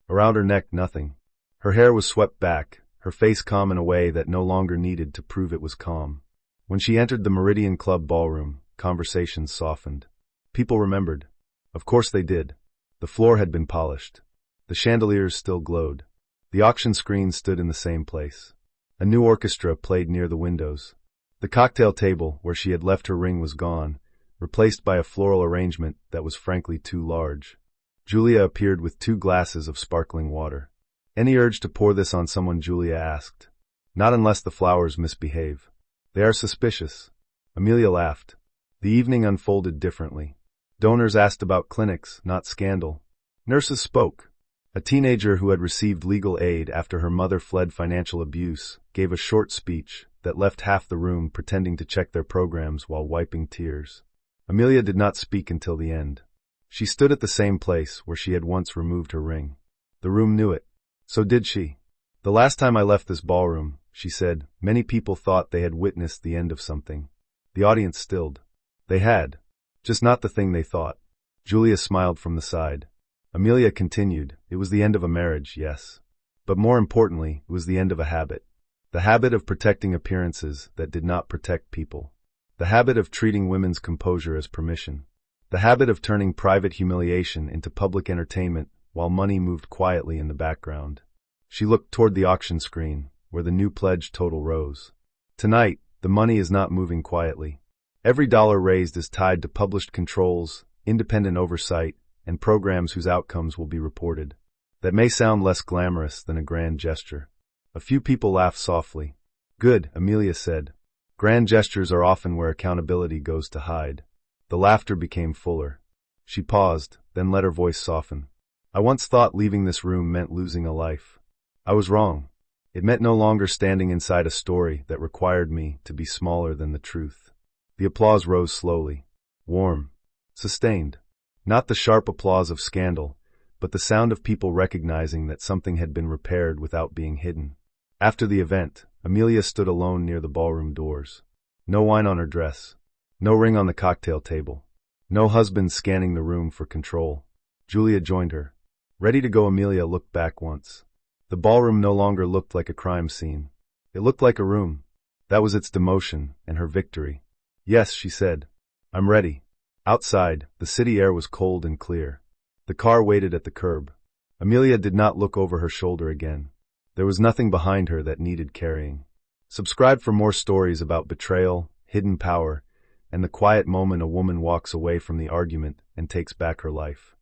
Around her neck, nothing. Her hair was swept back, her face calm in a way that no longer needed to prove it was calm. When she entered the Meridian Club ballroom, conversations softened. People remembered. Of course they did. The floor had been polished. The chandeliers still glowed. The auction screen stood in the same place. A new orchestra played near the windows. The cocktail table where she had left her ring was gone, replaced by a floral arrangement that was frankly too large. Julia appeared with 2 glasses of sparkling water. Any urge to pour this on someone, Julia asked. Not unless the flowers misbehave. They are suspicious. Amelia laughed. The evening unfolded differently. Donors asked about clinics, not scandal. Nurses spoke. A teenager who had received legal aid after her mother fled financial abuse gave a short speech that left half the room pretending to check their programs while wiping tears. Amelia did not speak until the end. She stood at the same place where she had once removed her ring. The room knew it. So did she. The last time I left this ballroom, she said, many people thought they had witnessed the end of something. The audience stilled. They had. Just not the thing they thought. Julia smiled from the side. Amelia continued, it was the end of a marriage, yes. But more importantly, it was the end of a habit. The habit of protecting appearances that did not protect people. The habit of treating women's composure as permission. The habit of turning private humiliation into public entertainment while money moved quietly in the background. She looked toward the auction screen, where the new pledge total rose. Tonight, the money is not moving quietly. Every dollar raised is tied to published controls, independent oversight, and programs whose outcomes will be reported. That may sound less glamorous than a grand gesture. A few people laughed softly. Good, Amelia said. Grand gestures are often where accountability goes to hide. The laughter became fuller. She paused, then let her voice soften. I once thought leaving this room meant losing a life. I was wrong. It meant no longer standing inside a story that required me to be smaller than the truth. The applause rose slowly. Warm. Sustained. Not the sharp applause of scandal, but the sound of people recognizing that something had been repaired without being hidden. After the event, Amelia stood alone near the ballroom doors. No wine on her dress. No ring on the cocktail table. No husband scanning the room for control. Julia joined her. Ready to go, Amelia looked back once. The ballroom no longer looked like a crime scene. It looked like a room. That was its demotion and her victory. Yes, she said. I'm ready. Outside, the city air was cold and clear. The car waited at the curb. Amelia did not look over her shoulder again. There was nothing behind her that needed carrying. Subscribe for more stories about betrayal, hidden power, and the quiet moment a woman walks away from the argument and takes back her life.